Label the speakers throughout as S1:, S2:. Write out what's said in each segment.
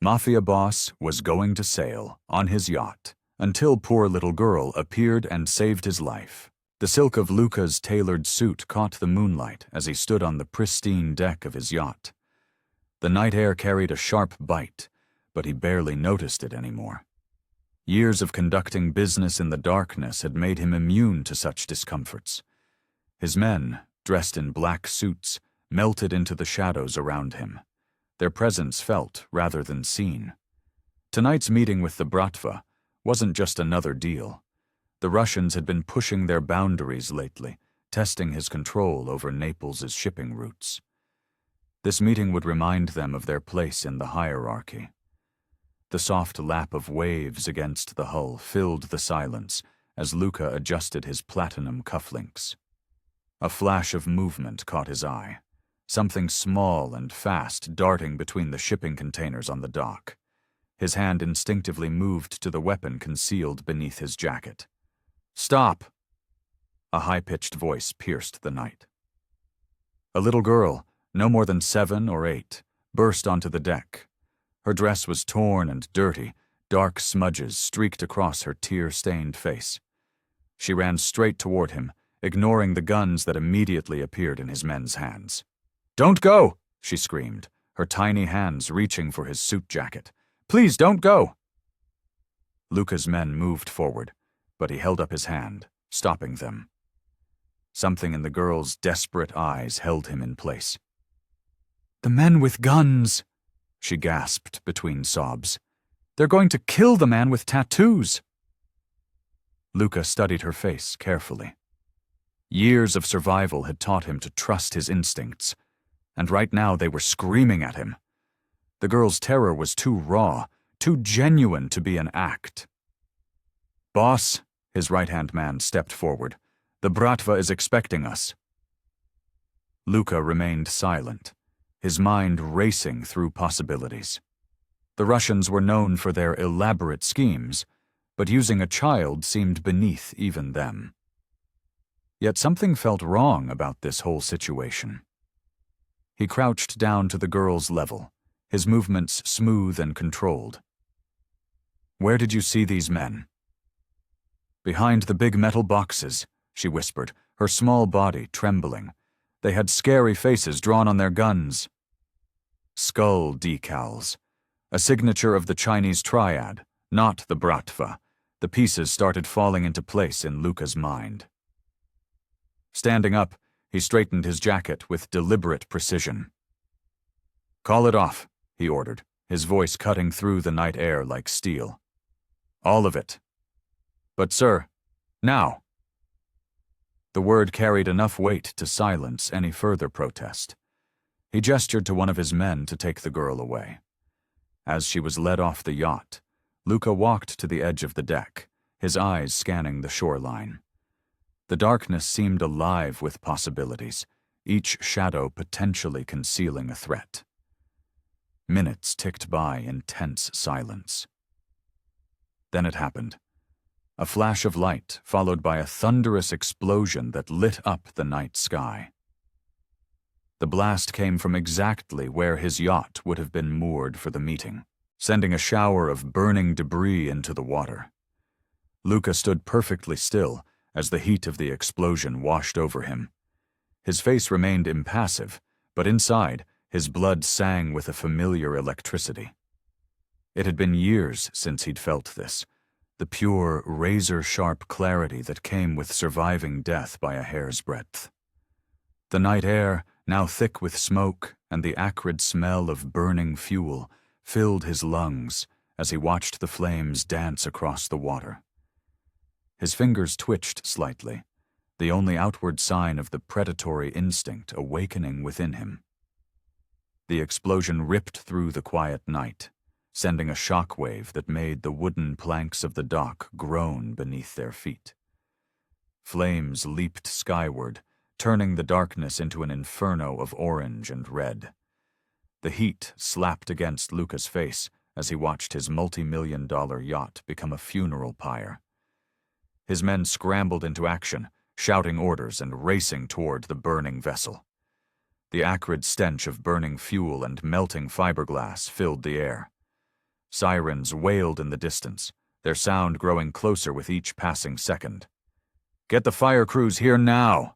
S1: Mafia boss was going to sail on his yacht until poor little girl appeared and saved his life. The silk of Luca's tailored suit caught the moonlight as he stood on the pristine deck of his yacht. The night air carried a sharp bite, but he barely noticed it anymore. Years of conducting business in the darkness had made him immune to such discomforts. His men, dressed in black suits, melted into the shadows around him, their presence felt rather than seen. Tonight's meeting with the Bratva wasn't just another deal. The Russians had been pushing their boundaries lately, testing his control over Naples' shipping routes. This meeting would remind them of their place in the hierarchy. The soft lap of waves against the hull filled the silence as Luca adjusted his platinum cufflinks. A flash of movement caught his eye, something small and fast darting between the shipping containers on the dock. His hand instinctively moved to the weapon concealed beneath his jacket. "Stop!" A high-pitched voice pierced the night. A little girl, no more than 7 or 8, burst onto the deck. Her dress was torn and dirty, dark smudges streaked across her tear-stained face. She ran straight toward him, ignoring the guns that immediately appeared in his men's hands. "Don't go!" she screamed, her tiny hands reaching for his suit jacket. "Please don't go!" Luca's men moved forward, but he held up his hand, stopping them. Something in the girl's desperate eyes held him in place. "The men with guns!" she gasped between sobs. "They're going to kill the man with tattoos!" Luca studied her face carefully. Years of survival had taught him to trust his instincts, and right now they were screaming at him. The girl's terror was too raw, too genuine to be an act. "Boss," his right-hand man stepped forward, "the Bratva is expecting us." Luca remained silent, his mind racing through possibilities. The Russians were known for their elaborate schemes, but using a child seemed beneath even them. Yet something felt wrong about this whole situation. He crouched down to the girl's level, his movements smooth and controlled. "Where did you see these men?" "Behind the big metal boxes," she whispered, her small body trembling. "They had scary faces drawn on their guns." Skull decals. A signature of the Chinese triad, not the Bratva. The pieces started falling into place in Luca's mind. Standing up, he straightened his jacket with deliberate precision. "Call it off," he ordered, his voice cutting through the night air like steel. "All of it." "But sir, now." The word carried enough weight to silence any further protest. He gestured to one of his men to take the girl away. As she was led off the yacht, Luca walked to the edge of the deck, his eyes scanning the shoreline. The darkness seemed alive with possibilities, each shadow potentially concealing a threat. Minutes ticked by in tense silence. Then it happened. A flash of light followed by a thunderous explosion that lit up the night sky. The blast came from exactly where his yacht would have been moored for the meeting, sending a shower of burning debris into the water. Luca stood perfectly still as the heat of the explosion washed over him. His face remained impassive, but inside, his blood sang with a familiar electricity. It had been years since he'd felt this, the pure, razor-sharp clarity that came with surviving death by a hair's breadth. The night air, now thick with smoke and the acrid smell of burning fuel, filled his lungs as he watched the flames dance across the water. His fingers twitched slightly, the only outward sign of the predatory instinct awakening within him. The explosion ripped through the quiet night, sending a shock wave that made the wooden planks of the dock groan beneath their feet. Flames leaped skyward, turning the darkness into an inferno of orange and red. The heat slapped against Luca's face as he watched his multi-million-dollar yacht become a funeral pyre. His men scrambled into action, shouting orders and racing toward the burning vessel. The acrid stench of burning fuel and melting fiberglass filled the air. Sirens wailed in the distance, their sound growing closer with each passing second. "Get the fire crews here now!"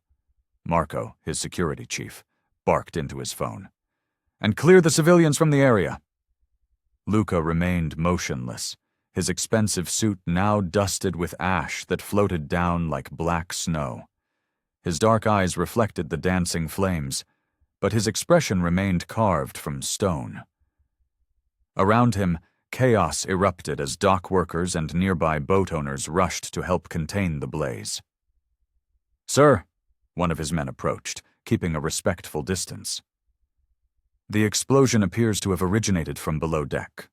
S1: Marco, his security chief, barked into his phone. "And clear the civilians from the area." Luca remained motionless, his expensive suit now dusted with ash that floated down like black snow. His dark eyes reflected the dancing flames, but his expression remained carved from stone. Around him, chaos erupted as dock workers and nearby boat owners rushed to help contain the blaze. "Sir," one of his men approached, keeping a respectful distance. "The explosion appears to have originated from below deck.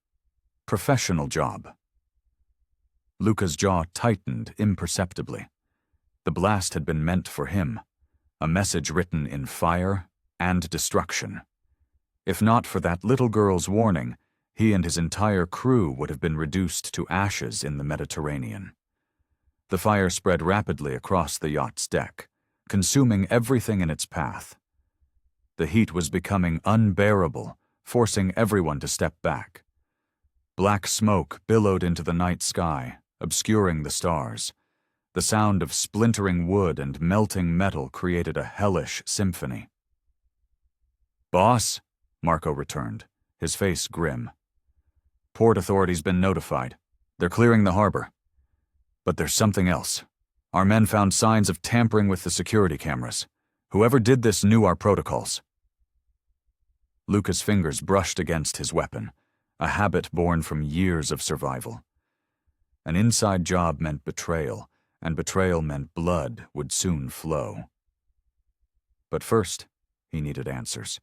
S1: Professional job." Luca's jaw tightened imperceptibly. The blast had been meant for him, a message written in fire and destruction. If not for that little girl's warning, he and his entire crew would have been reduced to ashes in the Mediterranean. The fire spread rapidly across the yacht's deck, consuming everything in its path. The heat was becoming unbearable, forcing everyone to step back. Black smoke billowed into the night sky, obscuring the stars. The sound of splintering wood and melting metal created a hellish symphony. "Boss," Marco returned, his face grim. "Port authority's been notified. They're clearing the harbor. But there's something else. Our men found signs of tampering with the security cameras. Whoever did this knew our protocols." Luca's fingers brushed against his weapon, a habit born from years of survival. An inside job meant betrayal, and betrayal meant blood would soon flow. But first, he needed answers.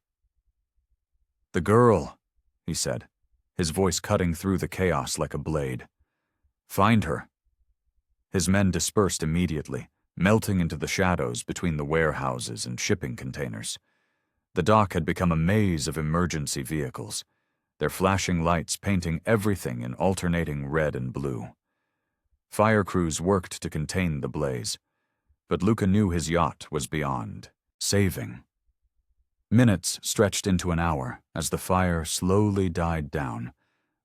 S1: "The girl," he said, his voice cutting through the chaos like a blade. "Find her." His men dispersed immediately, melting into the shadows between the warehouses and shipping containers. The dock had become a maze of emergency vehicles, their flashing lights painting everything in alternating red and blue. Fire crews worked to contain the blaze, but Luca knew his yacht was beyond saving. Minutes stretched into an hour as the fire slowly died down,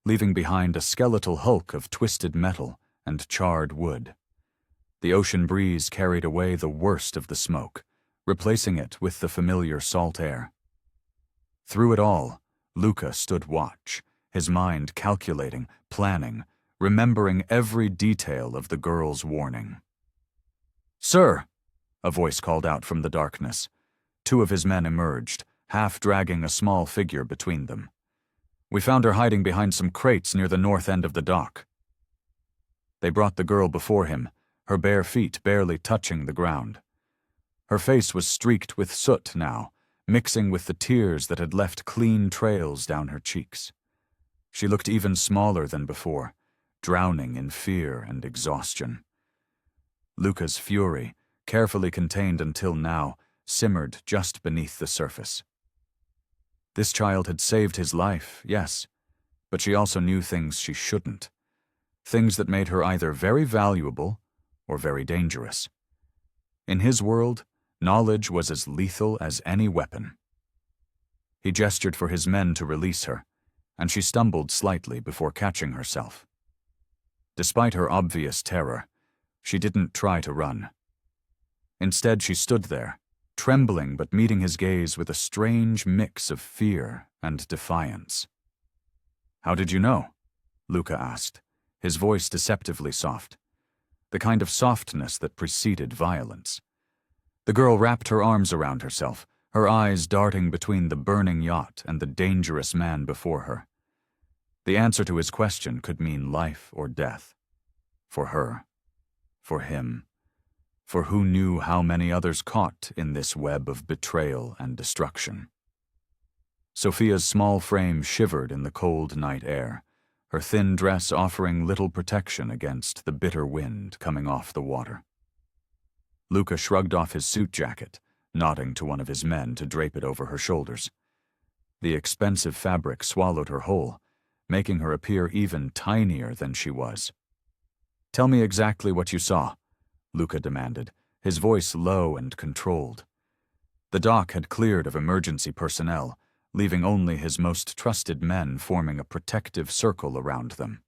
S1: leaving behind a skeletal hulk of twisted metal and charred wood. The ocean breeze carried away the worst of the smoke, replacing it with the familiar salt air. Through it all, Luca stood watch, his mind calculating, planning, remembering every detail of the girl's warning. "Sir," a voice called out from the darkness. Two of his men emerged, half dragging a small figure between them. "We found her hiding behind some crates near the north end of the dock." They brought the girl before him, her bare feet barely touching the ground. Her face was streaked with soot now, mixing with the tears that had left clean trails down her cheeks. She looked even smaller than before, drowning in fear and exhaustion. Luca's fury, carefully contained until now, simmered just beneath the surface. This child had saved his life, yes, but she also knew things she shouldn't. Things that made her either very valuable or very dangerous. In his world, knowledge was as lethal as any weapon. He gestured for his men to release her, and she stumbled slightly before catching herself. Despite her obvious terror, she didn't try to run. Instead, she stood there, trembling but meeting his gaze with a strange mix of fear and defiance. "How did you know?" Luca asked, his voice deceptively soft, the kind of softness that preceded violence. The girl wrapped her arms around herself, her eyes darting between the burning yacht and the dangerous man before her. The answer to his question could mean life or death. For her. For him. For who knew how many others caught in this web of betrayal and destruction. Sophia's small frame shivered in the cold night air, her thin dress offering little protection against the bitter wind coming off the water. Luca shrugged off his suit jacket, nodding to one of his men to drape it over her shoulders. The expensive fabric swallowed her whole, making her appear even tinier than she was. "Tell me exactly what you saw," Luca demanded, his voice low and controlled. The dock had cleared of emergency personnel, leaving only his most trusted men forming a protective circle around them.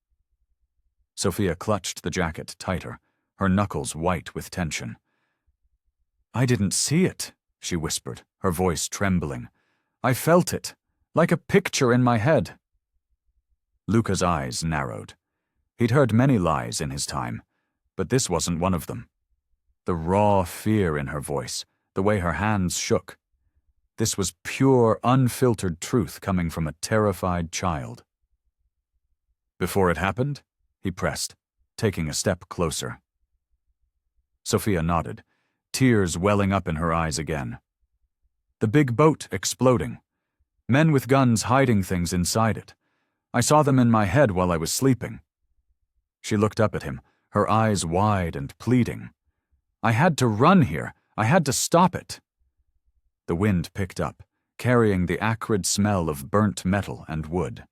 S1: Sophia clutched the jacket tighter, her knuckles white with tension. "I didn't see it," she whispered, her voice trembling. "I felt it, like a picture in my head." Luca's eyes narrowed. He'd heard many lies in his time, but this wasn't one of them. The raw fear in her voice, the way her hands shook. This was pure, unfiltered truth coming from a terrified child. "Before it happened?" he pressed, taking a step closer. Sophia nodded, tears welling up in her eyes again. "The big boat exploding. Men with guns hiding things inside it. I saw them in my head while I was sleeping." She looked up at him, her eyes wide and pleading. "I had to run here. I had to stop it." The wind picked up, carrying the acrid smell of burnt metal and wood.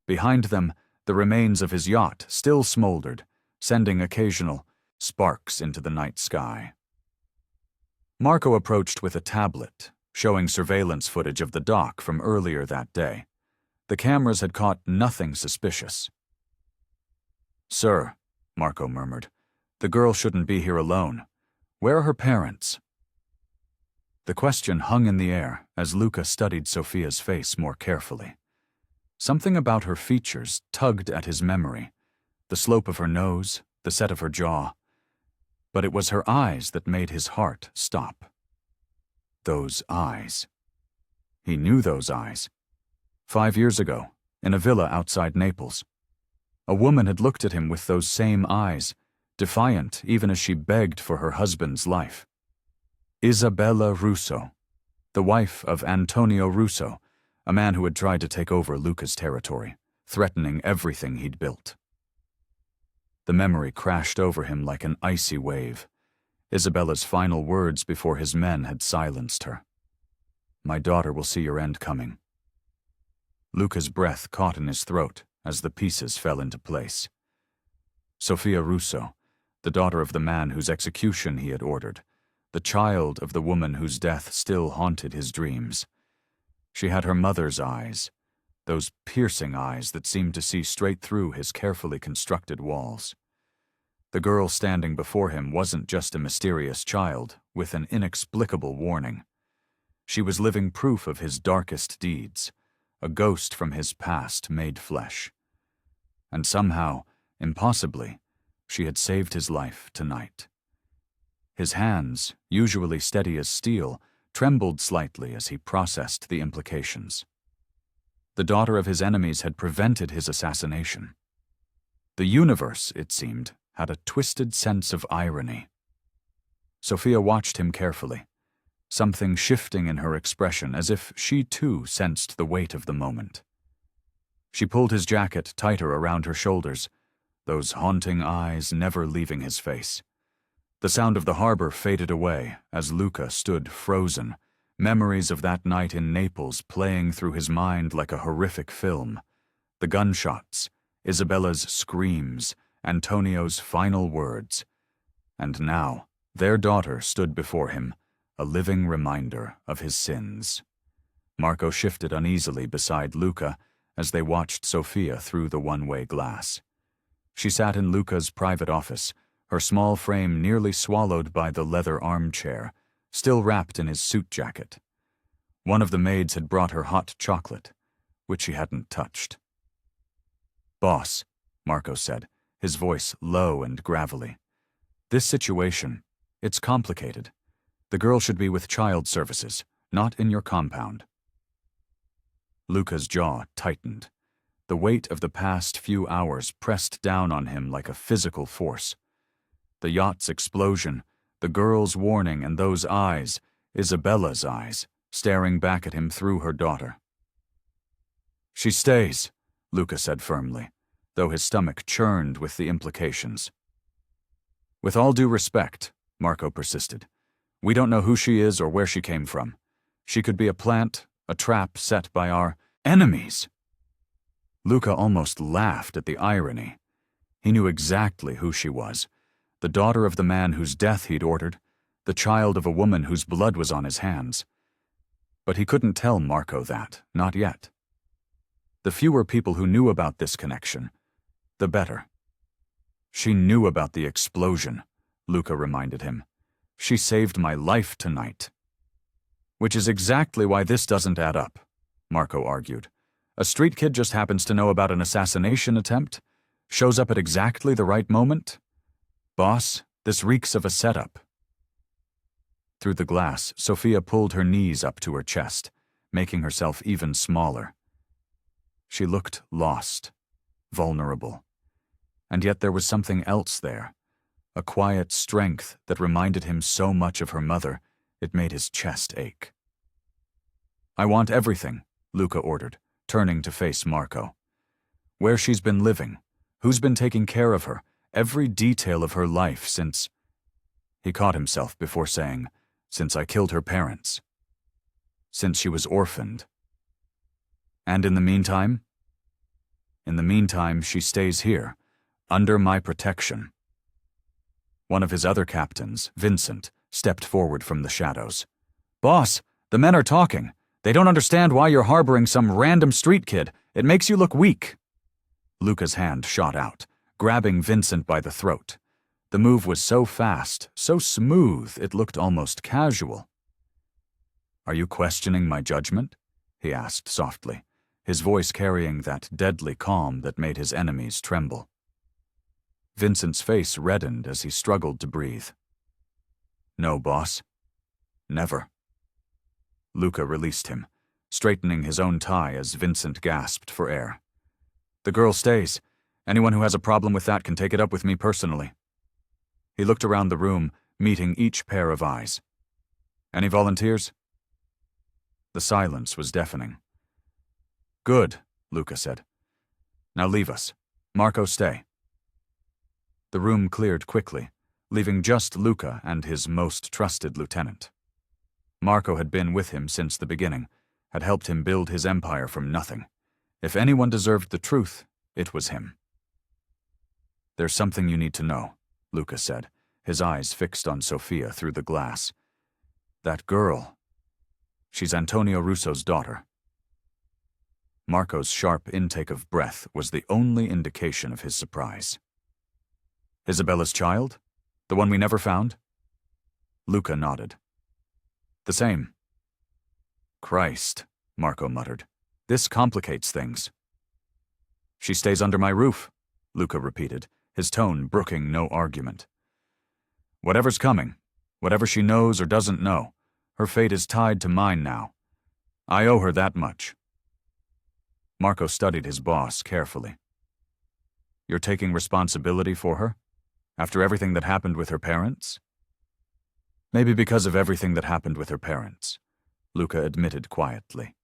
S1: Behind them, the remains of his yacht still smoldered, sending occasional sparks into the night sky. Marco approached with a tablet, showing surveillance footage of the dock from earlier that day. The cameras had caught nothing suspicious. "Sir," Marco murmured, "the girl shouldn't be here alone. Where are her parents?" The question hung in the air as Luca studied Sophia's face more carefully. Something about her features tugged at his memory, the slope of her nose, the set of her jaw. But it was her eyes that made his heart stop. Those eyes. He knew those eyes. 5 years ago, in a villa outside Naples. A woman had looked at him with those same eyes, defiant even as she begged for her husband's life. Isabella Russo, the wife of Antonio Russo, a man who had tried to take over Luca's territory, threatening everything he'd built. The memory crashed over him like an icy wave. Isabella's final words before his men had silenced her. "My daughter will see your end coming." Luca's breath caught in his throat as the pieces fell into place. Sophia Russo, the daughter of the man whose execution he had ordered, the child of the woman whose death still haunted his dreams. She had her mother's eyes, those piercing eyes that seemed to see straight through his carefully constructed walls. The girl standing before him wasn't just a mysterious child with an inexplicable warning. She was living proof of his darkest deeds, a ghost from his past made flesh. And somehow, impossibly, she had saved his life tonight. His hands, usually steady as steel, trembled slightly as he processed the implications. The daughter of his enemies had prevented his assassination. The universe, it seemed, had a twisted sense of irony. Sophia watched him carefully, something shifting in her expression as if she too sensed the weight of the moment. She pulled his jacket tighter around her shoulders, those haunting eyes never leaving his face. The sound of the harbor faded away as Luca stood frozen, memories of that night in Naples playing through his mind like a horrific film. The gunshots, Isabella's screams, Antonio's final words. And now, their daughter stood before him, a living reminder of his sins. Marco shifted uneasily beside Luca as they watched Sophia through the one-way glass. She sat in Luca's private office, her small frame nearly swallowed by the leather armchair, still wrapped in his suit jacket. One of the maids had brought her hot chocolate, which she hadn't touched. "Boss," Marco said, his voice low and gravelly. "This situation, it's complicated. The girl should be with child services, not in your compound." Luca's jaw tightened. The weight of the past few hours pressed down on him like a physical force. The yacht's explosion, the girl's warning, and those eyes, Isabella's eyes, staring back at him through her daughter. "She stays," Luca said firmly, though his stomach churned with the implications. "With all due respect," Marco persisted, "we don't know who she is or where she came from. She could be a plant, a trap set by our enemies." Luca almost laughed at the irony. He knew exactly who she was. The daughter of the man whose death he'd ordered, the child of a woman whose blood was on his hands. But he couldn't tell Marco that, not yet. The fewer people who knew about this connection, the better. She knew about the explosion, Luca reminded him. She saved my life tonight. Which is exactly why this doesn't add up, Marco argued. A street kid just happens to know about an assassination attempt, shows up at exactly the right moment. Boss, this reeks of a setup. Through the glass, Sophia pulled her knees up to her chest, making herself even smaller. She looked lost, vulnerable. And yet there was something else there, a quiet strength that reminded him so much of her mother, it made his chest ache. I want everything, Luca ordered, turning to face Marco. Where she's been living, who's been taking care of her, every detail of her life since... He caught himself before saying, since I killed her parents. Since she was orphaned. And in the meantime? In the meantime, she stays here, under my protection. One of his other captains, Vincent, stepped forward from the shadows. Boss, the men are talking. They don't understand why you're harboring some random street kid. It makes you look weak. Luca's hand shot out, grabbing Vincent by the throat. The move was so fast, so smooth, it looked almost casual. Are you questioning my judgment? He asked softly, his voice carrying that deadly calm that made his enemies tremble. Vincent's face reddened as he struggled to breathe. No, boss. Never. Luca released him, straightening his own tie as Vincent gasped for air. The girl stays. Anyone who has a problem with that can take it up with me personally. He looked around the room, meeting each pair of eyes. Any volunteers? The silence was deafening. Good, Luca said. Now leave us. Marco, stay. The room cleared quickly, leaving just Luca and his most trusted lieutenant. Marco had been with him since the beginning, had helped him build his empire from nothing. If anyone deserved the truth, it was him. There's something you need to know, Luca said, his eyes fixed on Sophia through the glass. That girl, she's Antonio Russo's daughter. Marco's sharp intake of breath was the only indication of his surprise. Isabella's child? The one we never found? Luca nodded. The same. Christ, Marco muttered. This complicates things. She stays under my roof, Luca repeated, his tone brooking no argument. Whatever's coming, whatever she knows or doesn't know, her fate is tied to mine now. I owe her that much. Marco studied his boss carefully. You're taking responsibility for her? After everything that happened with her parents? Maybe because of everything that happened with her parents, Luca admitted quietly.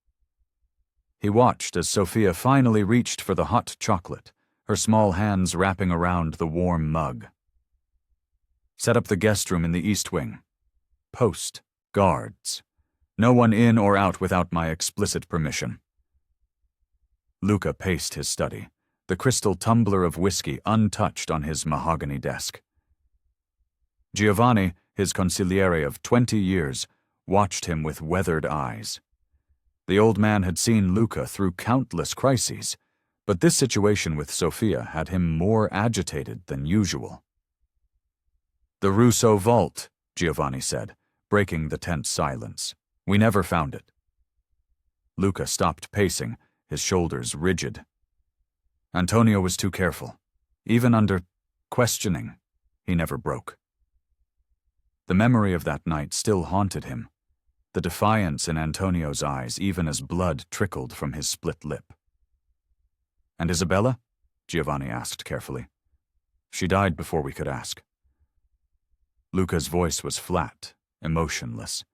S1: He watched as Sophia finally reached for the hot chocolate, her small hands wrapping around the warm mug. Set up the guest room in the east wing. Post, guards. No one in or out without my explicit permission. Luca paced his study, the crystal tumbler of whiskey untouched on his mahogany desk. Giovanni, his consigliere of 20 years, watched him with weathered eyes. The old man had seen Luca through countless crises, but this situation with Sophia had him more agitated than usual. The Russo vault, Giovanni said, breaking the tense silence. We never found it. Luca stopped pacing, his shoulders rigid. Antonio was too careful. Even under questioning, he never broke. The memory of that night still haunted him, the defiance in Antonio's eyes even as blood trickled from his split lip. And Isabella? Giovanni asked carefully. She died before we could ask. Luca's voice was flat, emotionless.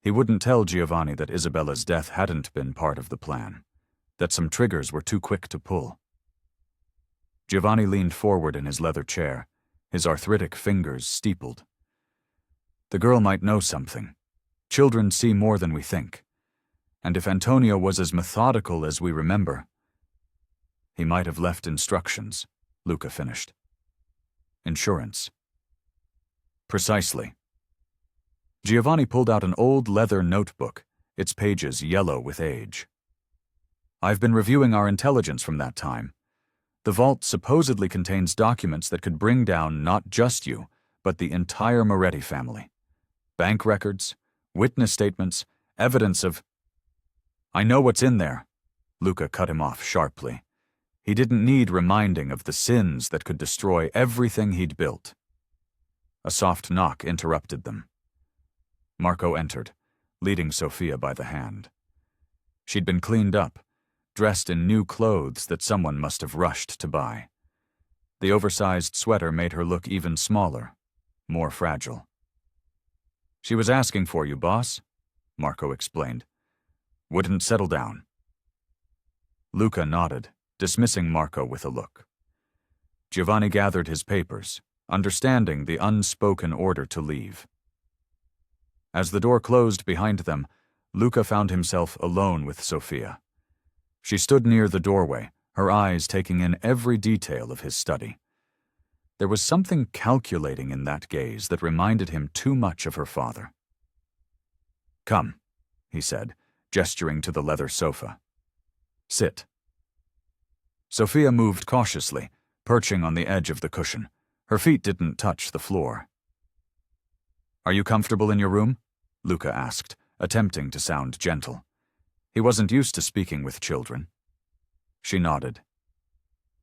S1: He wouldn't tell Giovanni that Isabella's death hadn't been part of the plan, that some triggers were too quick to pull. Giovanni leaned forward in his leather chair, his arthritic fingers steepled. The girl might know something. Children see more than we think. And if Antonio was as methodical as we remember, he might have left instructions, Luca finished. Insurance. Precisely. Giovanni pulled out an old leather notebook, its pages yellow with age. "I've been reviewing our intelligence from that time. The vault supposedly contains documents that could bring down not just you, but the entire Moretti family. Bank records, witness statements, evidence of—" "I know what's in there," Luca cut him off sharply. He didn't need reminding of the sins that could destroy everything he'd built. A soft knock interrupted them. Marco entered, leading Sofia by the hand. She'd been cleaned up, dressed in new clothes that someone must have rushed to buy. The oversized sweater made her look even smaller, more fragile. "She was asking for you, boss," Marco explained. "Wouldn't settle down." Luca nodded, dismissing Marco with a look. Giovanni gathered his papers, understanding the unspoken order to leave. As the door closed behind them, Luca found himself alone with Sofia. She stood near the doorway, her eyes taking in every detail of his study. There was something calculating in that gaze that reminded him too much of her father. "Come," he said, gesturing to the leather sofa. "Sit." Sofia moved cautiously, perching on the edge of the cushion. Her feet didn't touch the floor. "Are you comfortable in your room?" Luca asked, attempting to sound gentle. He wasn't used to speaking with children. She nodded.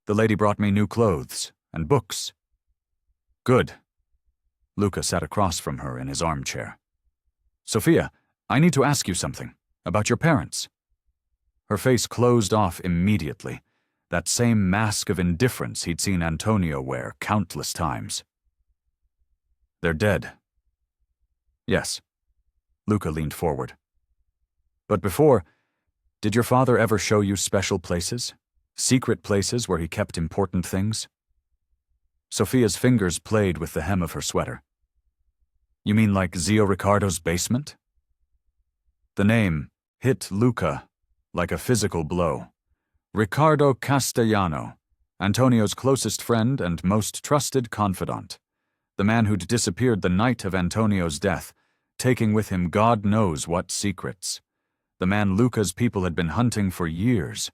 S1: "The lady brought me new clothes and books." "Good." Luca sat across from her in his armchair. "Sofia, I need to ask you something about your parents." Her face closed off immediately, that same mask of indifference he'd seen Antonio wear countless times. "They're dead." "Yes." Luca leaned forward. "But before, did your father ever show you special places? Secret places where he kept important things?" Sofia's fingers played with the hem of her sweater. "You mean like Zio Riccardo's basement?" The name hit Luca like a physical blow. Riccardo Castellano, Antonio's closest friend and most trusted confidant. The man who'd disappeared the night of Antonio's death, taking with him God knows what secrets. The man Luca's people had been hunting for years.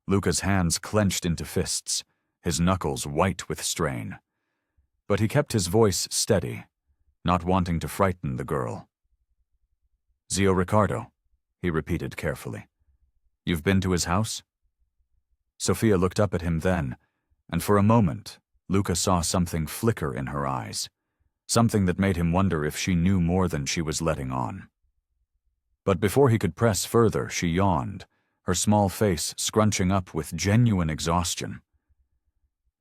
S1: Luca's hands clenched into fists, his knuckles white with strain. But he kept his voice steady, not wanting to frighten the girl. "Zio Riccardo," he repeated carefully. "You've been to his house?" Sofia looked up at him then, and for a moment, Luca saw something flicker in her eyes, something that made him wonder if she knew more than she was letting on. But before he could press further, she yawned, her small face scrunching up with genuine exhaustion.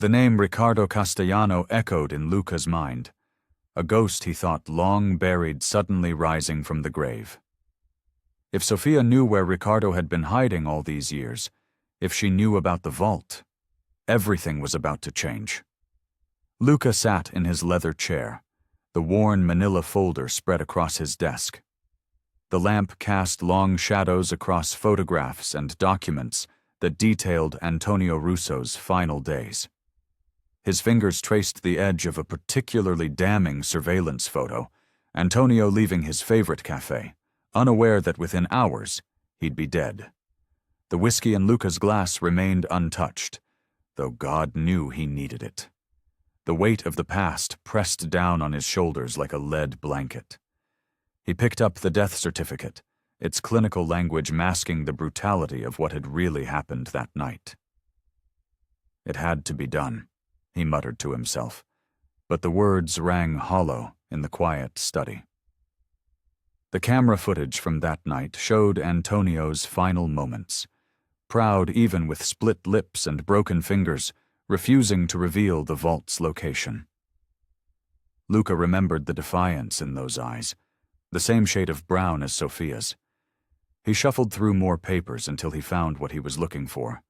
S1: The name Riccardo Castellano echoed in Luca's mind, a ghost he thought long buried suddenly rising from the grave. If Sofia knew where Riccardo had been hiding all these years, if she knew about the vault, everything was about to change. Luca sat in his leather chair, the worn manila folder spread across his desk. The lamp cast long shadows across photographs and documents that detailed Antonio Russo's final days. His fingers traced the edge of a particularly damning surveillance photo, Antonio leaving his favorite cafe, unaware that within hours he'd be dead. The whiskey in Luca's glass remained untouched, though God knew he needed it. The weight of the past pressed down on his shoulders like a lead blanket. He picked up the death certificate, its clinical language masking the brutality of what had really happened that night. It had to be done, he muttered to himself, but the words rang hollow in the quiet study. The camera footage from that night showed Antonio's final moments, proud even with split lips and broken fingers, refusing to reveal the vault's location. Luca remembered the defiance in those eyes, the same shade of brown as Sofia's. He shuffled through more papers until he found what he was looking for.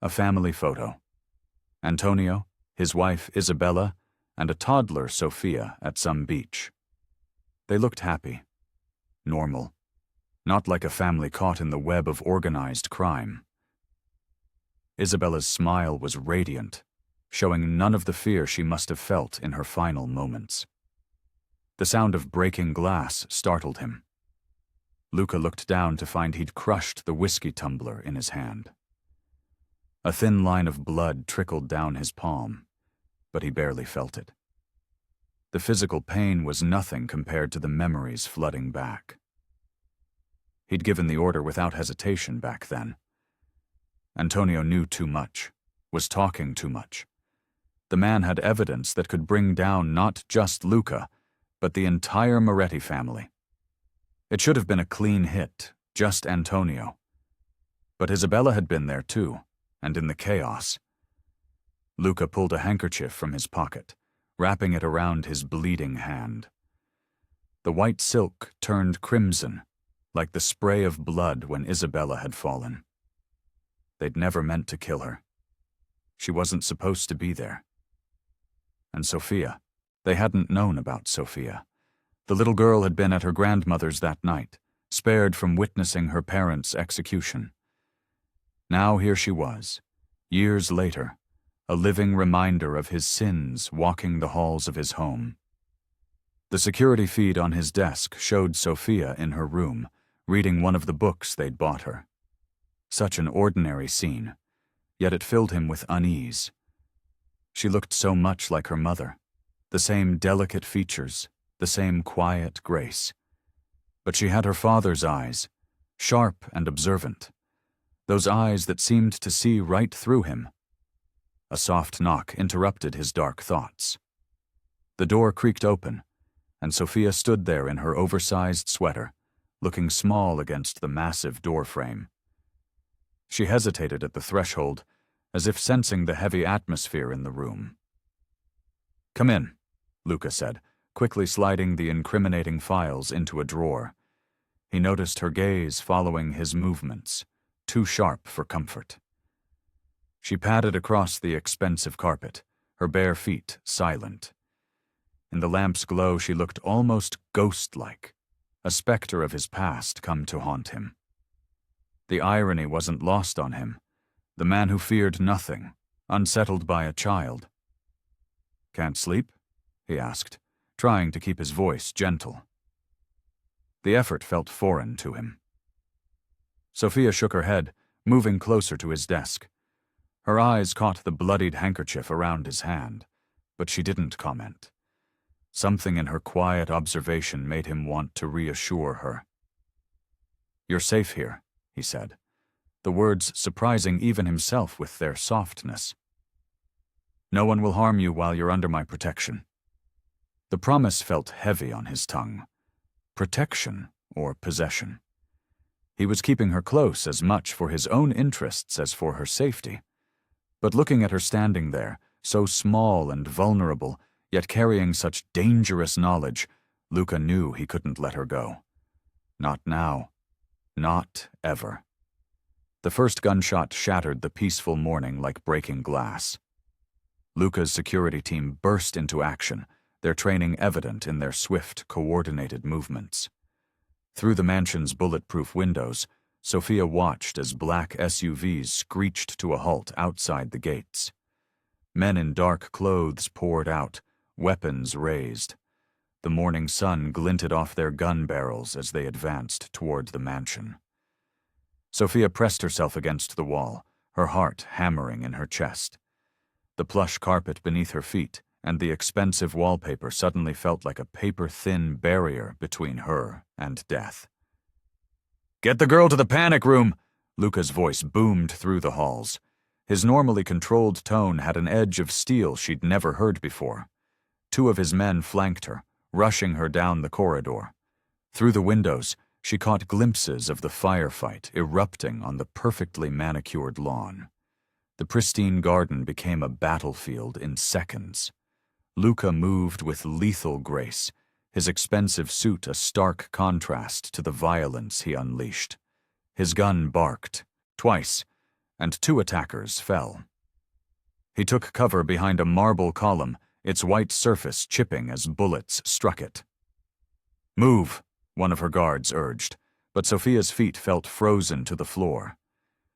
S1: A family photo. Antonio, his wife Isabella, and a toddler Sofia at some beach. They looked happy, normal, not like a family caught in the web of organized crime. Isabella's smile was radiant, showing none of the fear she must have felt in her final moments. The sound of breaking glass startled him. Luca looked down to find he'd crushed the whiskey tumbler in his hand. A thin line of blood trickled down his palm, but he barely felt it. The physical pain was nothing compared to the memories flooding back. He'd given the order without hesitation back then. Antonio knew too much, was talking too much. The man had evidence that could bring down not just Luca, but the entire Moretti family. It should have been a clean hit, just Antonio. But Isabella had been there too, and in the chaos. Luca pulled a handkerchief from his pocket, wrapping it around his bleeding hand. The white silk turned crimson, like the spray of blood when Isabella had fallen. They'd never meant to kill her. She wasn't supposed to be there. And Sophia, they hadn't known about Sophia. The little girl had been at her grandmother's that night, spared from witnessing her parents' execution. Now here she was, years later, a living reminder of his sins walking the halls of his home. The security feed on his desk showed Sophia in her room, reading one of the books they'd bought her. Such an ordinary scene, yet it filled him with unease. She looked so much like her mother, the same delicate features, the same quiet grace. But she had her father's eyes, sharp and observant, those eyes that seemed to see right through him. A soft knock interrupted his dark thoughts. The door creaked open, and Sophia stood there in her oversized sweater, looking small against the massive door frame. She hesitated at the threshold, as if sensing the heavy atmosphere in the room. "Come in," Luca said, quickly sliding the incriminating files into a drawer. He noticed her gaze following his movements, too sharp for comfort. She padded across the expensive carpet, her bare feet silent. In the lamp's glow she looked almost ghost-like, a specter of his past come to haunt him. The irony wasn't lost on him, the man who feared nothing, unsettled by a child. "Can't sleep?" he asked, trying to keep his voice gentle. The effort felt foreign to him. Sophia shook her head, moving closer to his desk. Her eyes caught the bloodied handkerchief around his hand, but she didn't comment. Something in her quiet observation made him want to reassure her. "You're safe here," he said, the words surprising even himself with their softness. "No one will harm you while you're under my protection." The promise felt heavy on his tongue. Protection or possession. He was keeping her close as much for his own interests as for her safety. But looking at her standing there, so small and vulnerable, yet carrying such dangerous knowledge, Luca knew he couldn't let her go. Not now. Not ever. The first gunshot shattered the peaceful morning like breaking glass. Luca's security team burst into action, their training evident in their swift, coordinated movements. Through the mansion's bulletproof windows, Sophia watched as black SUVs screeched to a halt outside the gates. Men in dark clothes poured out, weapons raised. The morning sun glinted off their gun barrels as they advanced toward the mansion. Sophia pressed herself against the wall, her heart hammering in her chest. The plush carpet beneath her feet and the expensive wallpaper suddenly felt like a paper-thin barrier between her and death. "Get the girl to the panic room!" Luca's voice boomed through the halls. His normally controlled tone had an edge of steel she'd never heard before. Two of his men flanked her, rushing her down the corridor. Through the windows, she caught glimpses of the firefight erupting on the perfectly manicured lawn. The pristine garden became a battlefield in seconds. Luca moved with lethal grace, his expensive suit a stark contrast to the violence he unleashed. His gun barked, twice, and two attackers fell. He took cover behind a marble column, its white surface chipping as bullets struck it. "Move," one of her guards urged, but Sophia's feet felt frozen to the floor.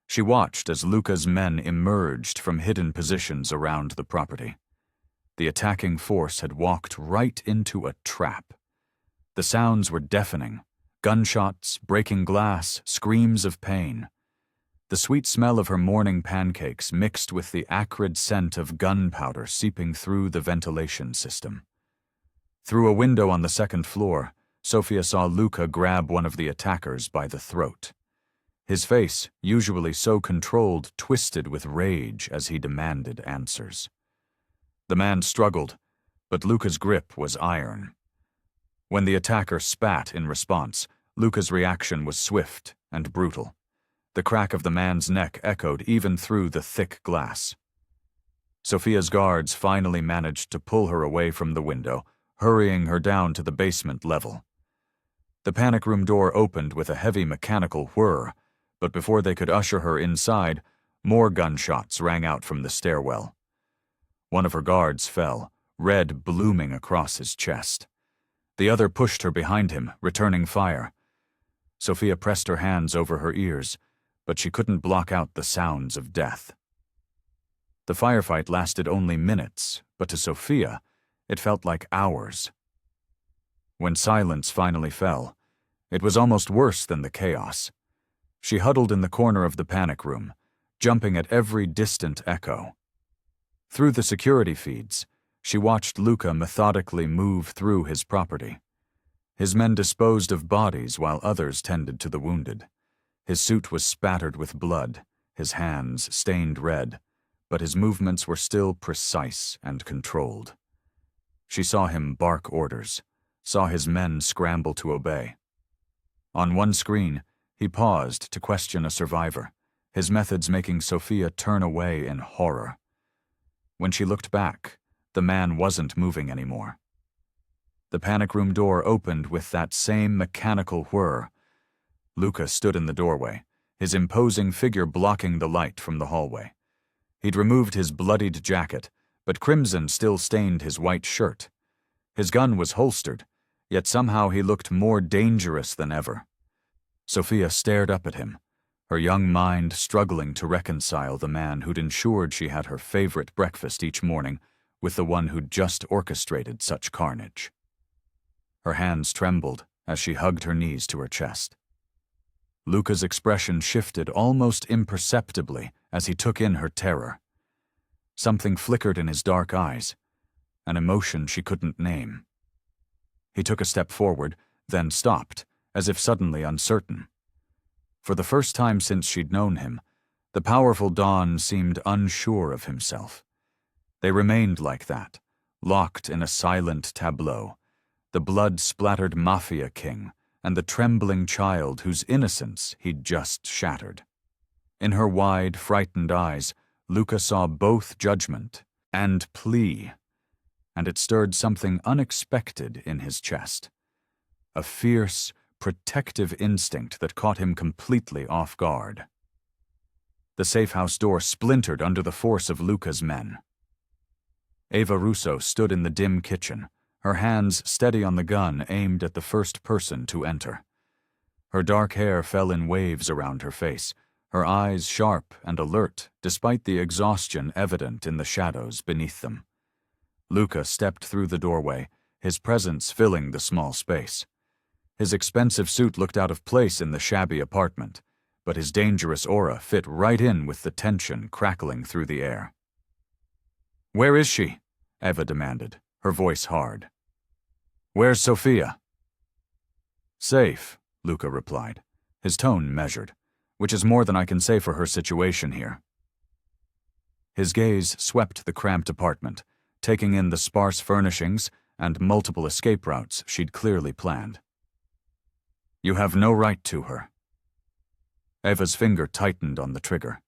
S1: She watched as Luca's men emerged from hidden positions around the property. The attacking force had walked right into a trap. The sounds were deafening, Gunshots, breaking glass, screams of pain. The sweet smell of her morning pancakes mixed with the acrid scent of gunpowder seeping through the ventilation system. Through a window on the second floor, Sophia saw Luca grab one of the attackers by the throat. His face, usually so controlled, twisted with rage as he demanded answers. The man struggled, but Luca's grip was iron. When the attacker spat in response, Luca's reaction was swift and brutal. The crack of the man's neck echoed even through the thick glass. Sophia's guards finally managed to pull her away from the window, hurrying her down to the basement level. The panic room door opened with a heavy mechanical whir, but before they could usher her inside, more gunshots rang out from the stairwell. One of her guards fell, red blooming across his chest. The other pushed her behind him, returning fire. Sophia pressed her hands over her ears, but she couldn't block out the sounds of death. The firefight lasted only minutes, but to Sophia, it felt like hours. When silence finally fell, it was almost worse than the chaos. She huddled in the corner of the panic room, jumping at every distant echo. Through the security feeds, she watched Luca methodically move through his property. His men disposed of bodies while others tended to the wounded. His suit was spattered with blood, his hands stained red, but his movements were still precise and controlled. She saw him bark orders, saw his men scramble to obey. On one screen, he paused to question a survivor, his methods making Sophia turn away in horror. When she looked back, the man wasn't moving anymore. The panic room door opened with that same mechanical whir. Luca stood in the doorway, his imposing figure blocking the light from the hallway. He'd removed his bloodied jacket, but crimson still stained his white shirt. His gun was holstered, yet somehow he looked more dangerous than ever. Sophia stared up at him, her young mind struggling to reconcile the man who'd ensured she had her favorite breakfast each morning with the one who'd just orchestrated such carnage. Her hands trembled as she hugged her knees to her chest. Luca's expression shifted almost imperceptibly as he took in her terror. Something flickered in his dark eyes, an emotion she couldn't name. He took a step forward, then stopped, as if suddenly uncertain. For the first time since she'd known him, the powerful Don seemed unsure of himself. They remained like that, locked in a silent tableau, the blood-splattered Mafia king and the trembling child whose innocence he'd just shattered. In her wide, frightened eyes, Luca saw both judgment and plea, and it stirred something unexpected in his chest. A fierce, protective instinct that caught him completely off guard. The safe-house door splintered under the force of Luca's men. Eva Russo stood in the dim kitchen, her hands steady on the gun aimed at the first person to enter. Her dark hair fell in waves around her face, her eyes sharp and alert despite the exhaustion evident in the shadows beneath them. Luca stepped through the doorway, his presence filling the small space. His expensive suit looked out of place in the shabby apartment, but his dangerous aura fit right in with the tension crackling through the air. "Where is she?" Eva demanded, her voice hard. "Where's Sophia?" "Safe," Luca replied, his tone measured, which is more than I can say for her situation here. His gaze swept the cramped apartment, taking in the sparse furnishings and multiple escape routes she'd clearly planned. "You have no right to her." Eva's finger tightened on the trigger.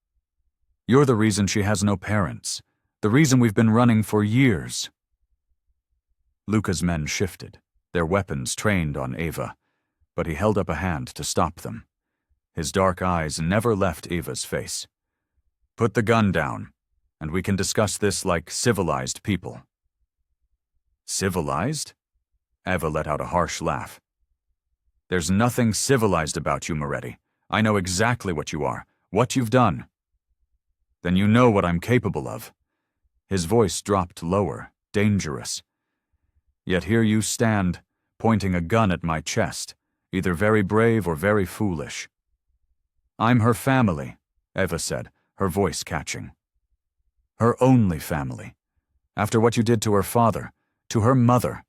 S1: "You're the reason she has no parents, the reason we've been running for years." Luca's men shifted, their weapons trained on Eva, but he held up a hand to stop them. His dark eyes never left Eva's face. "Put the gun down, and we can discuss this like civilized people." "Civilized?" Eva let out a harsh laugh. "There's nothing civilized about you, Moretti. I know exactly what you are, what you've done." "Then you know what I'm capable of." His voice dropped lower, dangerous. "Yet here you stand, pointing a gun at my chest, Either very brave or very foolish. I'm her family, Eva said, her voice catching. Her only family. After what you did to her father, to her mother.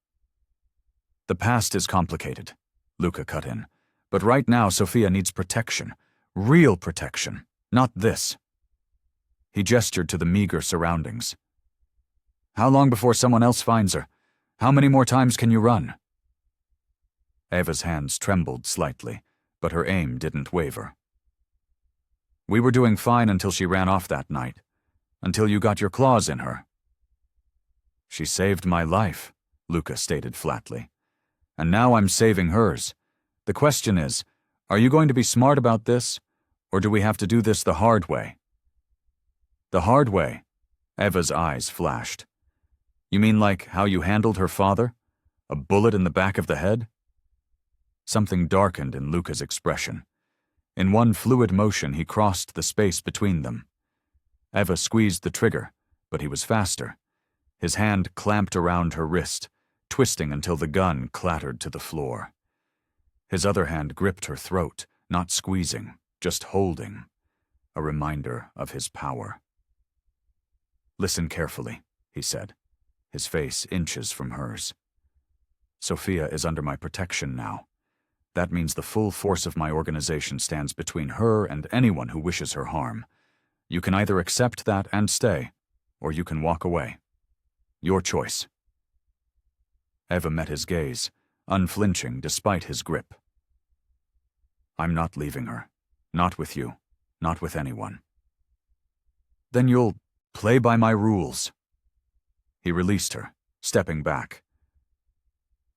S1: The past is complicated, Luca cut in. But right now, Sofia needs protection. Real protection, not this. He gestured to the meager surroundings. How long before someone else finds her? How many more times can you run? Eva's hands trembled slightly, but her aim didn't waver. We were doing fine until she ran off that night. Until you got your claws in her. She saved my life, Luca stated flatly. And now I'm saving hers. The question is, are you going to be smart about this, or do we have to do this the hard way? The hard way? Eva's eyes flashed. You mean like how you handled her father? A bullet in the back of the head? Something darkened in Luca's expression. In one fluid motion, he crossed the space between them. Eva squeezed the trigger, but he was faster. His hand clamped around her wrist, twisting until the gun clattered to the floor. His other hand gripped her throat, not squeezing, just holding, a reminder of his power. Listen carefully, he said, his face inches from hers. Sofia is under my protection now. That means the full force of my organization stands between her and anyone who wishes her harm. You can either accept that and stay, or you can walk away. Your choice. Eva met his gaze, unflinching despite his grip. I'm not leaving her. Not with you. Not with anyone. Then you'll play by my rules. He released her, stepping back.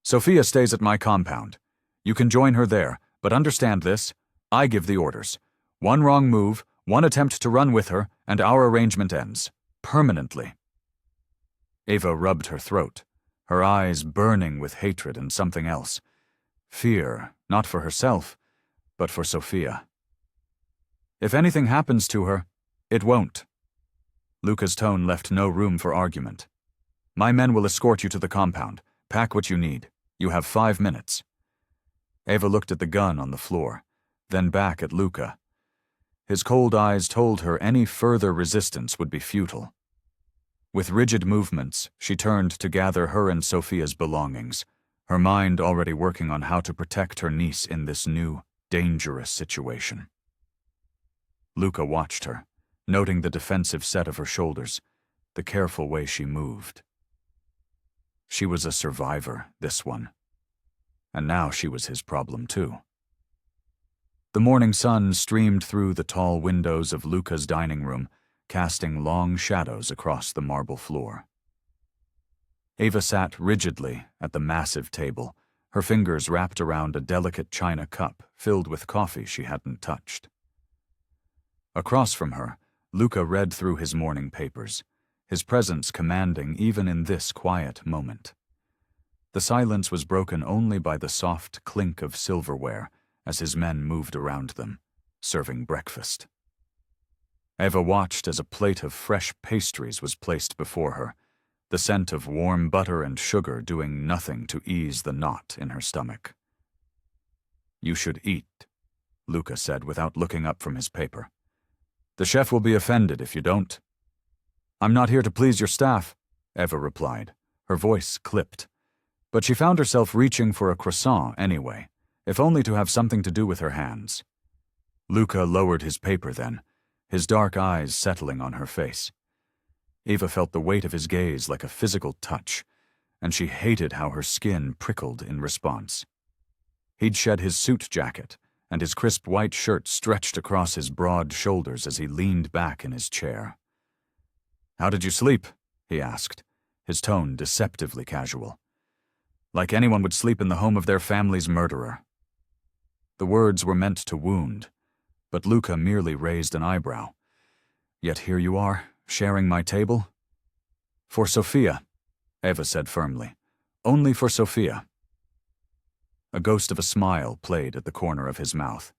S1: Sofia stays at my compound. You can join her there, but understand this. I give the orders. One wrong move, one attempt to run with her, and our arrangement ends. Permanently. Eva rubbed her throat, her eyes burning with hatred and something else. Fear, not for herself, but for Sofia. If anything happens to her, it won't. Luca's tone left no room for argument. My men will escort you to the compound. Pack what you need. You have 5 minutes. Eva looked at the gun on the floor, then back at Luca. His cold eyes told her any further resistance would be futile. With rigid movements, she turned to gather her and Sofia's belongings, her mind already working on how to protect her niece in this new, dangerous situation. Luca watched her, noting the defensive set of her shoulders, the careful way she moved. She was a survivor, this one. And now she was his problem too. The morning sun streamed through the tall windows of Luca's dining room, casting long shadows across the marble floor. Eva sat rigidly at the massive table, her fingers wrapped around a delicate china cup filled with coffee she hadn't touched. Across from her, Luca read through his morning papers, his presence commanding even in this quiet moment. The silence was broken only by the soft clink of silverware as his men moved around them, serving breakfast. Eva watched as a plate of fresh pastries was placed before her, the scent of warm butter and sugar doing nothing to ease the knot in her stomach. You should eat, Luca said without looking up from his paper. The chef will be offended if you don't. I'm not here to please your staff, Eva replied, her voice clipped. But she found herself reaching for a croissant anyway, if only to have something to do with her hands. Luca lowered his paper then, his dark eyes settling on her face. Eva felt the weight of his gaze like a physical touch, and she hated how her skin prickled in response. He'd shed his suit jacket, and his crisp white shirt stretched across his broad shoulders as he leaned back in his chair. How did you sleep? He asked, his tone deceptively casual. Like anyone would sleep in the home of their family's murderer. The words were meant to wound, but Luca merely raised an eyebrow. Yet here you are, sharing my table? For Sofia, Eva said firmly. Only for Sofia. A ghost of a smile played at the corner of his mouth.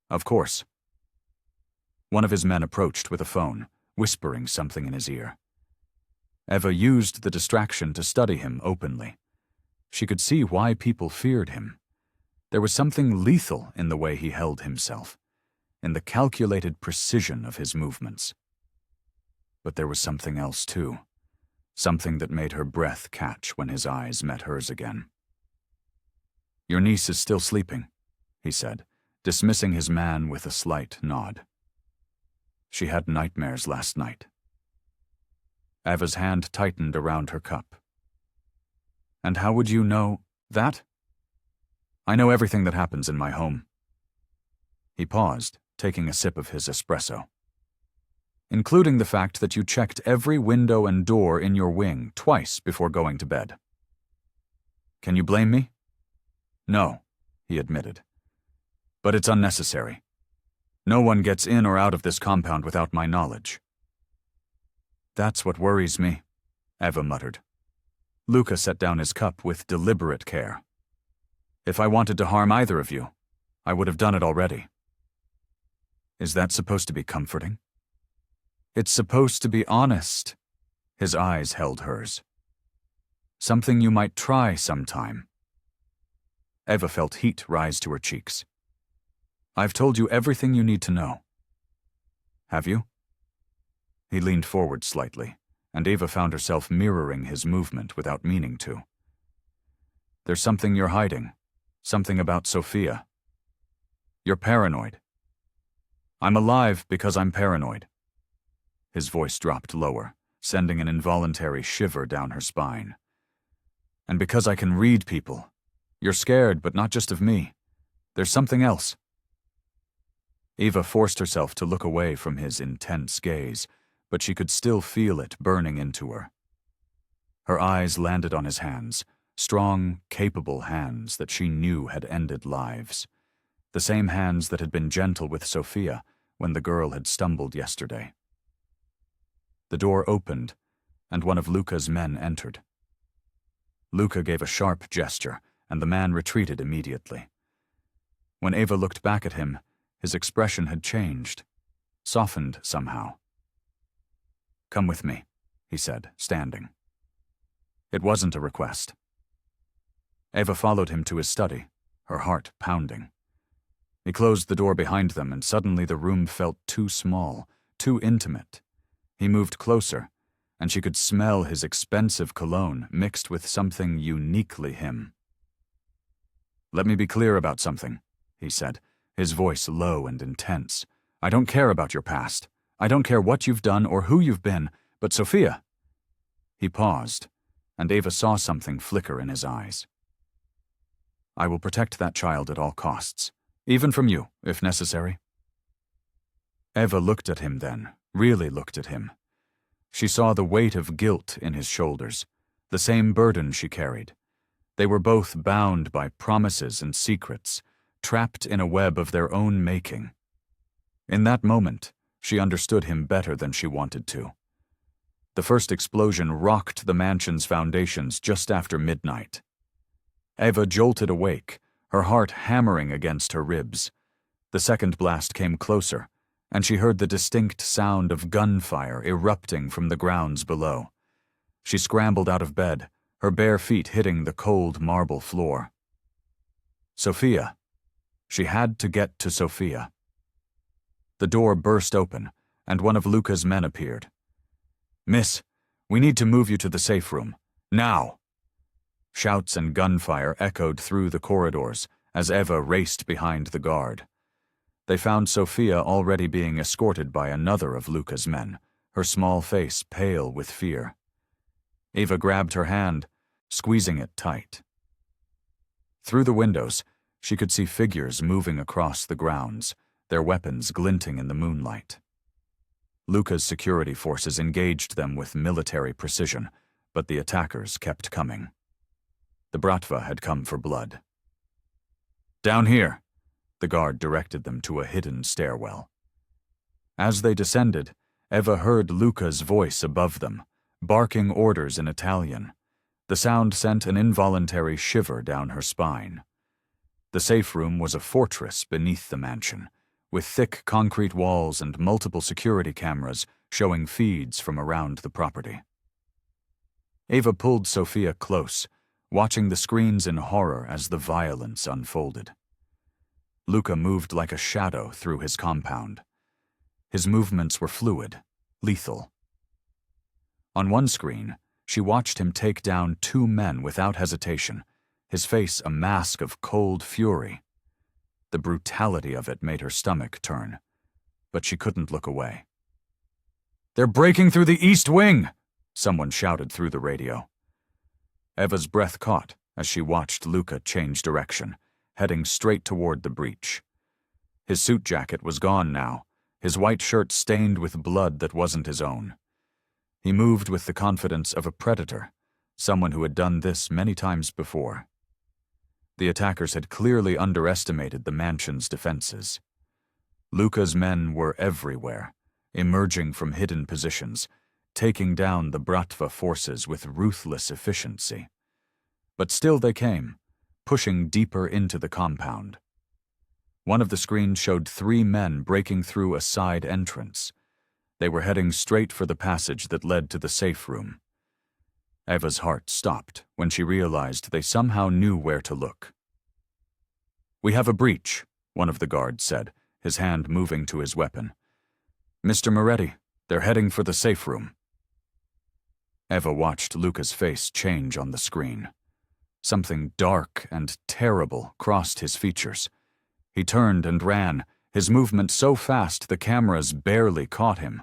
S1: Of course. One of his men approached with a phone, whispering something in his ear. Eva used the distraction to study him openly. She could see why people feared him. There was something lethal in the way he held himself, in the calculated precision of his movements. But there was something else too, something that made her breath catch when his eyes met hers again. "Your niece is still sleeping," he said, dismissing his man with a slight nod. "She had nightmares last night." Eva's hand tightened around her cup. "And how would you know that?" "I know everything that happens in my home." He paused, taking a sip of his espresso. "Including the fact that you checked every window and door in your wing twice before going to bed." "Can you blame me?" "No," he admitted. "But it's unnecessary. No one gets in or out of this compound without my knowledge." "That's what worries me," Eva muttered. Luca set down his cup with deliberate care. "If I wanted to harm either of you, I would have done it already." "Is that supposed to be comforting?" "It's supposed to be honest." His eyes held hers. "Something you might try sometime." Eva felt heat rise to her cheeks. "I've told you everything you need to know." "Have you?" He leaned forward slightly, and Eva found herself mirroring his movement without meaning to. "There's something you're hiding. Something about Sophia. You're paranoid." "I'm alive because I'm paranoid." His voice dropped lower, sending an involuntary shiver down her spine. "And because I can read people. You're scared, but not just of me. There's something else." Eva forced herself to look away from his intense gaze, but she could still feel it burning into her. Her eyes landed on his hands, strong, capable hands that she knew had ended lives. The same hands that had been gentle with Sophia when the girl had stumbled yesterday. The door opened, and one of Luca's men entered. Luca gave a sharp gesture, and the man retreated immediately. When Eva looked back at him, his expression had changed, softened somehow. "Come with me," he said, standing. It wasn't a request. Eva followed him to his study, her heart pounding. He closed the door behind them, and suddenly the room felt too small, too intimate. He moved closer, and she could smell his expensive cologne mixed with something uniquely him. "Let me be clear about something," he said, his voice low and intense. "I don't care about your past. I don't care what you've done or who you've been, but Sophia." He paused, and Eva saw something flicker in his eyes. "I will protect that child at all costs, even from you, if necessary." Eva looked at him then, really looked at him. She saw the weight of guilt in his shoulders, the same burden she carried. They were both bound by promises and secrets, trapped in a web of their own making. In that moment, she understood him better than she wanted to. The first explosion rocked the mansion's foundations just after midnight. Eva jolted awake, her heart hammering against her ribs. The second blast came closer, and she heard the distinct sound of gunfire erupting from the grounds below. She scrambled out of bed, her bare feet hitting the cold marble floor. Sophia. She had to get to Sophia. The door burst open, and one of Luca's men appeared. "Miss, we need to move you to the safe room. Now!" Shouts and gunfire echoed through the corridors as Eva raced behind the guard. They found Sophia already being escorted by another of Luca's men, her small face pale with fear. Eva grabbed her hand, squeezing it tight. Through the windows, she could see figures moving across the grounds, their weapons glinting in the moonlight. Luca's security forces engaged them with military precision, but the attackers kept coming. The Bratva had come for blood. "Down here," the guard directed them to a hidden stairwell. As they descended, Eva heard Luca's voice above them, barking orders in Italian. The sound sent an involuntary shiver down her spine. The safe room was a fortress beneath the mansion, with thick concrete walls and multiple security cameras showing feeds from around the property. Eva pulled Sophia close, watching the screens in horror as the violence unfolded. Luca moved like a shadow through his compound. His movements were fluid, lethal. On one screen, she watched him take down 2 men without hesitation, his face a mask of cold fury. The brutality of it made her stomach turn, but she couldn't look away. "They're breaking through the east wing!" someone shouted through the radio. Eva's breath caught as she watched Luca change direction, heading straight toward the breach. His suit jacket was gone now, his white shirt stained with blood that wasn't his own. He moved with the confidence of a predator, someone who had done this many times before. The attackers had clearly underestimated the mansion's defenses. Luca's men were everywhere, emerging from hidden positions, taking down the Bratva forces with ruthless efficiency. But still they came, pushing deeper into the compound. One of the screens showed 3 men breaking through a side entrance. They were heading straight for the passage that led to the safe room. Eva's heart stopped when she realized they somehow knew where to look. "We have a breach," one of the guards said, his hand moving to his weapon. "Mr. Moretti, they're heading for the safe room." Eva watched Luca's face change on the screen. Something dark and terrible crossed his features. He turned and ran, his movement so fast the cameras barely caught him.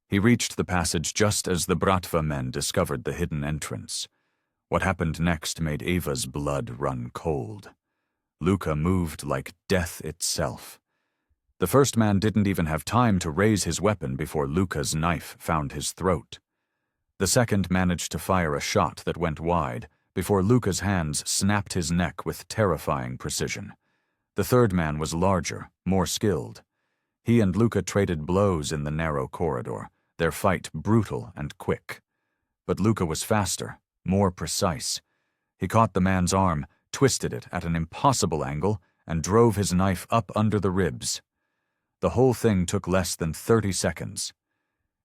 S1: He reached the passage just as the Bratva men discovered the hidden entrance. What happened next made Eva's blood run cold. Luca moved like death itself. The first man didn't even have time to raise his weapon before Luca's knife found his throat. The second managed to fire a shot that went wide before Luca's hands snapped his neck with terrifying precision. The third man was larger, more skilled. He and Luca traded blows in the narrow corridor, their fight brutal and quick. But Luca was faster, more precise. He caught the man's arm, twisted it at an impossible angle, and drove his knife up under the ribs. The whole thing took less than 30 seconds.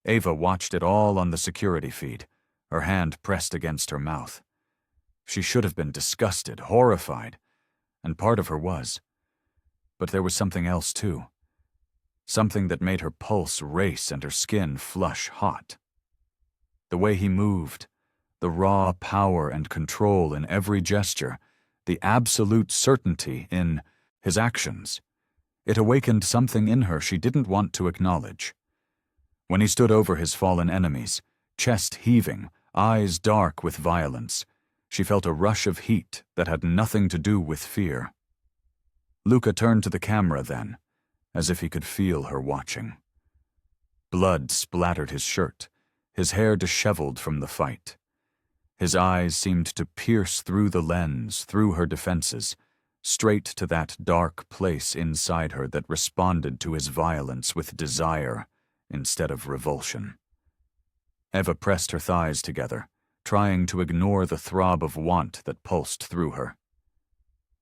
S1: Eva watched it all on the security feed, her hand pressed against her mouth. She should have been disgusted, horrified, and part of her was. But there was something else too. Something that made her pulse race and her skin flush hot. The way he moved, the raw power and control in every gesture, the absolute certainty in his actions. It awakened something in her she didn't want to acknowledge. When he stood over his fallen enemies, chest heaving, eyes dark with violence, she felt a rush of heat that had nothing to do with fear. Luca turned to the camera then, as if he could feel her watching. Blood splattered his shirt, his hair disheveled from the fight. His eyes seemed to pierce through the lens, through her defenses, straight to that dark place inside her that responded to his violence with desire instead of revulsion. Eva pressed her thighs together, trying to ignore the throb of want that pulsed through her.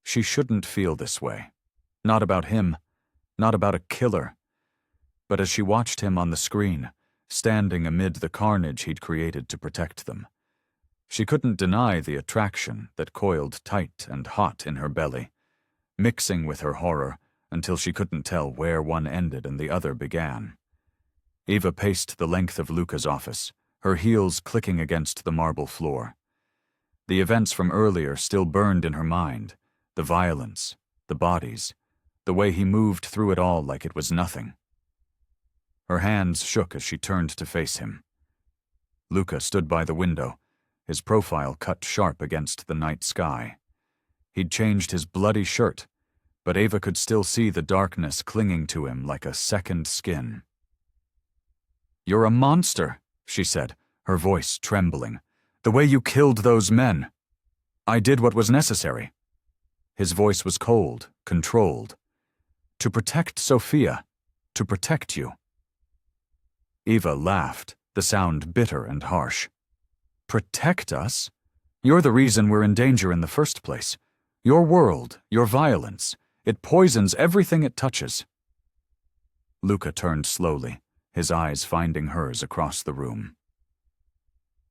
S1: She shouldn't feel this way. Not about him, not about a killer. But as she watched him on the screen, standing amid the carnage he'd created to protect them, she couldn't deny the attraction that coiled tight and hot in her belly, mixing with her horror until she couldn't tell where one ended and the other began. Eva paced the length of Luca's office, her heels clicking against the marble floor. The events from earlier still burned in her mind, the violence, the bodies, the way he moved through it all like it was nothing. Her hands shook as she turned to face him. Luca stood by the window, his profile cut sharp against the night sky. He'd changed his bloody shirt, but Eva could still see the darkness clinging to him like a second skin. "You're a monster," she said, her voice trembling. "The way you killed those men." "I did what was necessary." His voice was cold, controlled. "To protect Sophia, to protect you." Eva laughed, the sound bitter and harsh. "Protect us? You're the reason we're in danger in the first place. Your world, your violence, it poisons everything it touches." Luca turned slowly, his eyes finding hers across the room.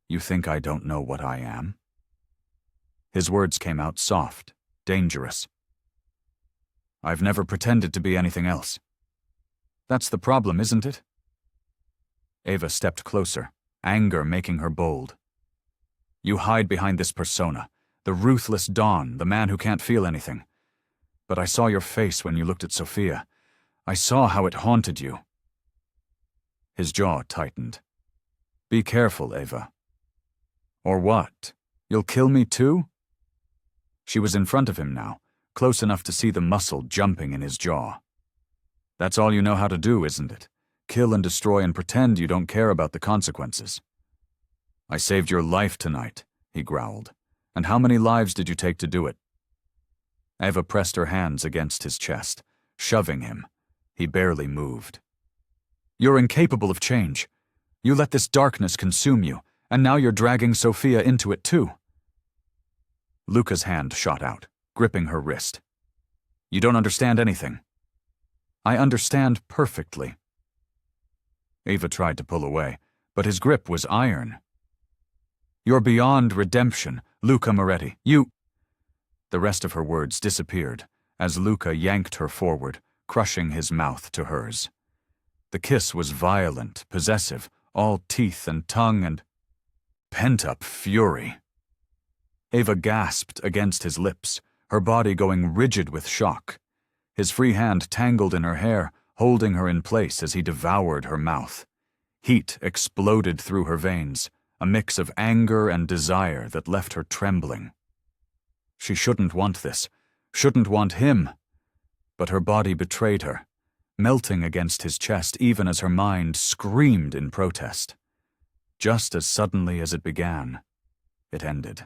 S1: "You think I don't know what I am?" His words came out soft, dangerous. I've never pretended to be anything else. That's the problem, isn't it? Ava stepped closer, anger making her bold. You hide behind this persona, the ruthless Dawn, the man who can't feel anything. But I saw your face when you looked at Sophia. I saw how it haunted you. His jaw tightened. Be careful, Ava. Or what? You'll kill me too? She was in front of him now, close enough to see the muscle jumping in his jaw. That's all you know how to do, isn't it? Kill and destroy and pretend you don't care about the consequences. I saved your life tonight, he growled. And how many lives did you take to do it? Ava pressed her hands against his chest, shoving him. He barely moved. You're incapable of change. You let this darkness consume you, and now you're dragging Sophia into it too. Luca's hand shot out, gripping her wrist. You don't understand anything. I understand perfectly. Ava tried to pull away, but his grip was iron. You're beyond redemption, Luca Moretti. You... The rest of her words disappeared as Luca yanked her forward, crushing his mouth to hers. The kiss was violent, possessive, all teeth and tongue and pent-up fury. Ava gasped against his lips, her body going rigid with shock. His free hand tangled in her hair, holding her in place as he devoured her mouth. Heat exploded through her veins, a mix of anger and desire that left her trembling. She shouldn't want this, shouldn't want him. But her body betrayed her, melting against his chest even as her mind screamed in protest. Just as suddenly as it began, it ended.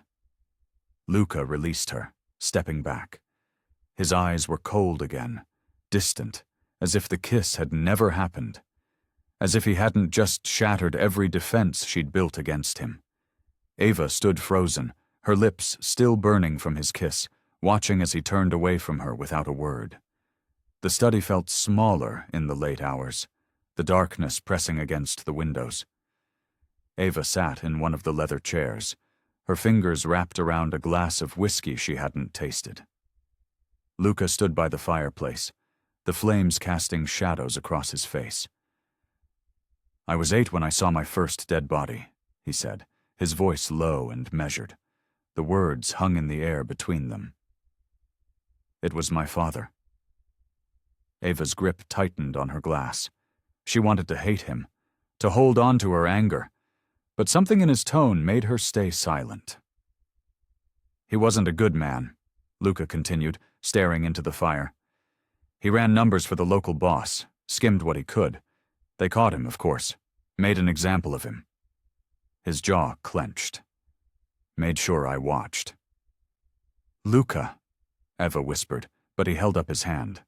S1: Luca released her, stepping back. His eyes were cold again, distant, as if the kiss had never happened, as if he hadn't just shattered every defense she'd built against him. Ava stood frozen, her lips still burning from his kiss, watching as he turned away from her without a word. The study felt smaller in the late hours, the darkness pressing against the windows. Ava sat in one of the leather chairs, her fingers wrapped around a glass of whiskey she hadn't tasted. Luca stood by the fireplace, the flames casting shadows across his face. I was 8 when I saw my first dead body, he said, his voice low and measured. The words hung in the air between them. It was my father. Ava's grip tightened on her glass. She wanted to hate him, to hold on to her anger, but something in his tone made her stay silent. He wasn't a good man, Luca continued, staring into the fire. He ran numbers for the local boss, skimmed what he could. They caught him, of course, made an example of him. His jaw clenched. Made sure I watched. Luca, Ava whispered, but he held up his hand.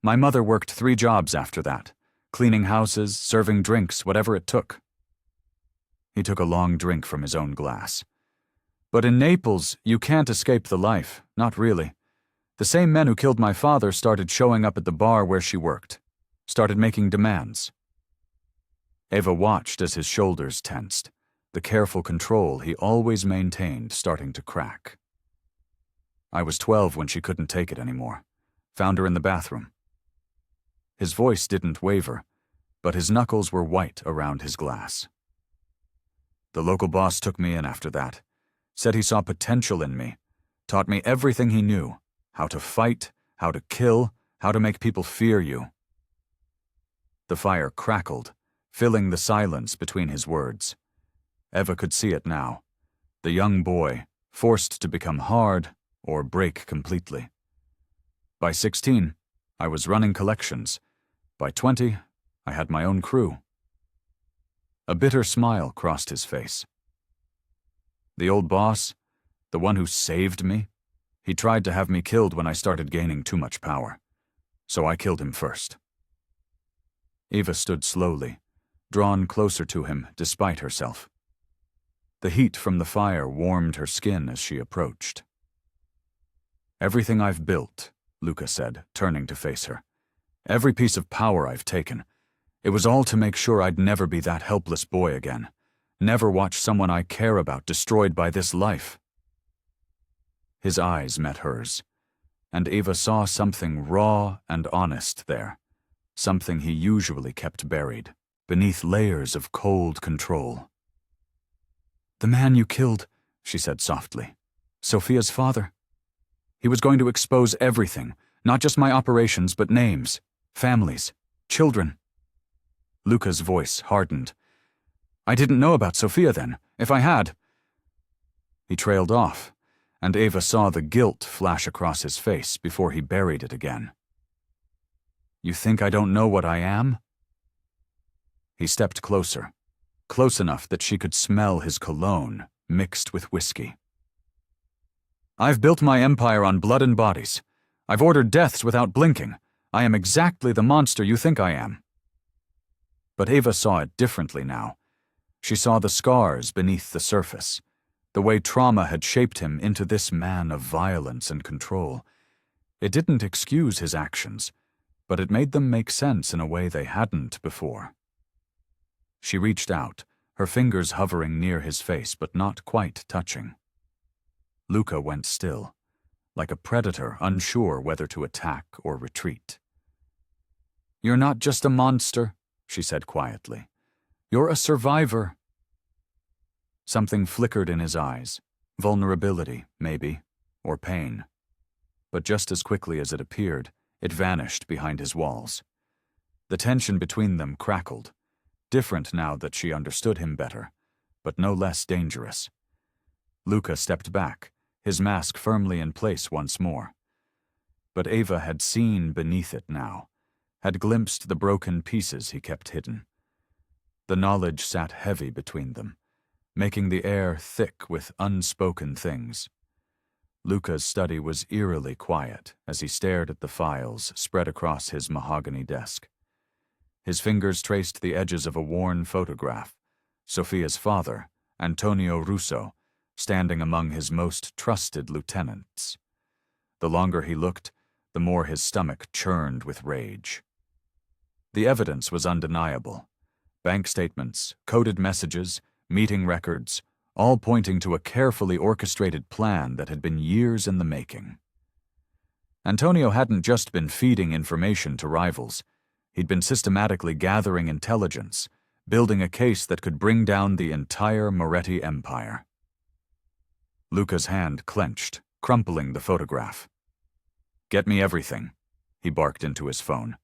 S1: My mother worked 3 jobs after that, cleaning houses, serving drinks, whatever it took. He took a long drink from his own glass. But in Naples, you can't escape the life, not really. The same men who killed my father started showing up at the bar where she worked, started making demands. Ava watched as his shoulders tensed, the careful control he always maintained starting to crack. I was 12 when she couldn't take it anymore. Found her in the bathroom. His voice didn't waver, but his knuckles were white around his glass. The local boss took me in after that, said he saw potential in me, taught me everything he knew, how to fight, how to kill, how to make people fear you. The fire crackled, filling the silence between his words. Ava could see it now, the young boy, forced to become hard or break completely. By 16, I was running collections. By 20, I had my own crew. A bitter smile crossed his face. The old boss, the one who saved me, he tried to have me killed when I started gaining too much power. So I killed him first. Ava stood slowly, drawn closer to him despite herself. The heat from the fire warmed her skin as she approached. Everything I've built, Luca said, turning to face her. Every piece of power I've taken. It was all to make sure I'd never be that helpless boy again. Never watch someone I care about destroyed by this life. His eyes met hers. and Ava saw something raw and honest there, something he usually kept buried, beneath layers of cold control. "The man you killed," she said softly. "Sophia's father. He was going to expose everything, not just my operations, but names, families, children." Luca's voice hardened. "I didn't know about Sophia then. If I had—" He trailed off, and Ava saw the guilt flash across his face before he buried it again. "You think I don't know what I am?" He stepped closer, close enough that she could smell his cologne mixed with whiskey. "I've built my empire on blood and bodies. I've ordered deaths without blinking. I am exactly the monster you think I am." But Ava saw it differently now. She saw the scars beneath the surface, the way trauma had shaped him into this man of violence and control. It didn't excuse his actions, but it made them make sense in a way they hadn't before. She reached out, her fingers hovering near his face but not quite touching. Luca went still, like a predator unsure whether to attack or retreat. "You're not just a monster," she said quietly. "You're a survivor." Something flickered in his eyes, vulnerability, maybe, or pain. But just as quickly as it appeared, it vanished behind his walls. The tension between them crackled, different now that she understood him better, but no less dangerous. Luca stepped back, his mask firmly in place once more. But Ava had seen beneath it now, had glimpsed the broken pieces he kept hidden. The knowledge sat heavy between them, making the air thick with unspoken things. Luca's study was eerily quiet as he stared at the files spread across his mahogany desk. His fingers traced the edges of a worn photograph, Sophia's father, Antonio Russo, standing among his most trusted lieutenants. The longer he looked, the more his stomach churned with rage. The evidence was undeniable. Bank statements, coded messages, meeting records, all pointing to a carefully orchestrated plan that had been years in the making. Antonio hadn't just been feeding information to rivals. He'd been systematically gathering intelligence, building a case that could bring down the entire Moretti empire. Luca's hand clenched, crumpling the photograph. "Get me everything," he barked into his phone.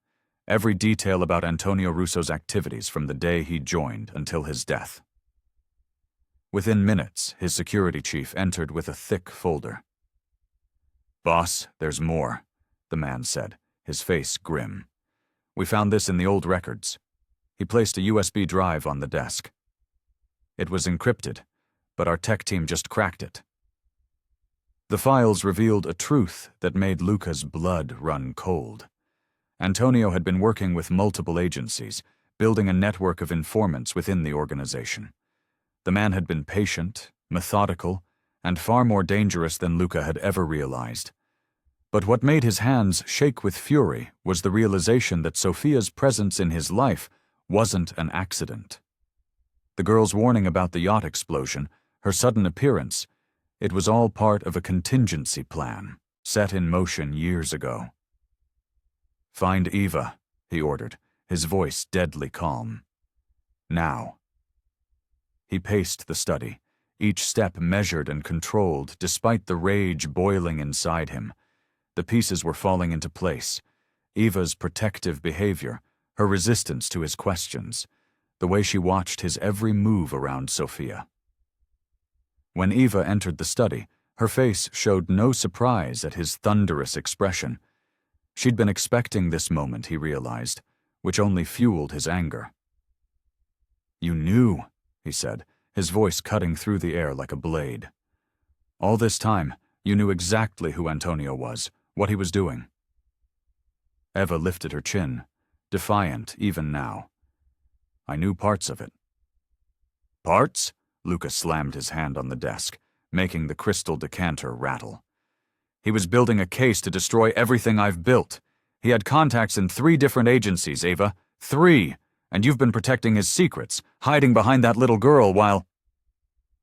S1: "Every detail about Antonio Russo's activities from the day he joined until his death." Within minutes, his security chief entered with a thick folder. "Boss, there's more," the man said, his face grim. "We found this in the old records." He placed a USB drive on the desk. It was encrypted, but our tech team just cracked it. The files revealed a truth that made Luca's blood run cold. Antonio had been working with multiple agencies, building a network of informants within the organization. The man had been patient, methodical, and far more dangerous than Luca had ever realized. But what made his hands shake with fury was the realization that Sophia's presence in his life wasn't an accident. The girl's warning about the yacht explosion, her sudden appearance, it was all part of a contingency plan, set in motion years ago. "Find Eva," he ordered, his voice deadly calm. "Now." He paced the study, each step measured and controlled despite the rage boiling inside him. The pieces were falling into place. Eva's protective behavior, her resistance to his questions, the way she watched his every move around Sophia. When Eva entered the study, her face showed no surprise at his thunderous expression. She'd been expecting this moment, he realized, which only fueled his anger. "You knew," he said, his voice cutting through the air like a blade. "All this time, you knew exactly who Antonio was, what he was doing." Eva lifted her chin, defiant even now. "I knew parts of it." "Parts?" Luca slammed his hand on the desk, making the crystal decanter rattle. "He was building a case to destroy everything I've built. He had contacts in 3 different agencies, Ava. 3! And you've been protecting his secrets, hiding behind that little girl while—"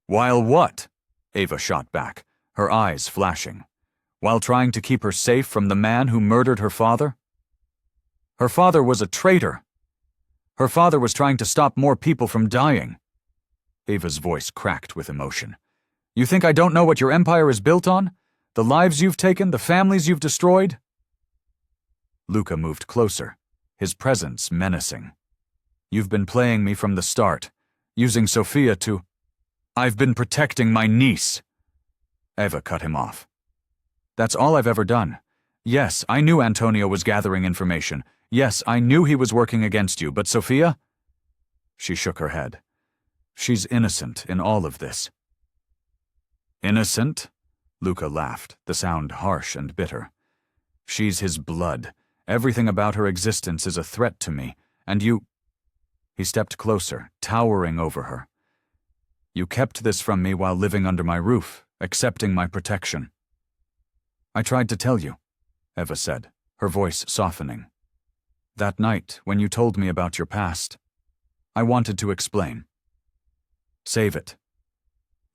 S1: "While what?" Ava shot back, her eyes flashing. while trying to keep her safe from the man who murdered her father? Her father was a traitor. Her father was trying to stop more people from dying. Ava's voice cracked with emotion. You think I don't know what your empire is built on? The lives you've taken, the families you've destroyed? Luca moved closer, his presence menacing. You've been playing me from the start, using Sofia to... I've been protecting my niece. Eva cut him off. That's all I've ever done. Yes, I knew Antonio was gathering information. Yes, I knew he was working against you, but Sofia? She shook her head. She's innocent in all of this. Innocent? Luca laughed, the sound harsh and bitter. She's his blood. Everything about her existence is a threat to me, and you... He stepped closer, towering over her. You kept this from me while living under my roof, accepting my protection. I tried to tell you, Eva said, her voice softening. That night, when you told me about your past, I wanted to explain. Save it.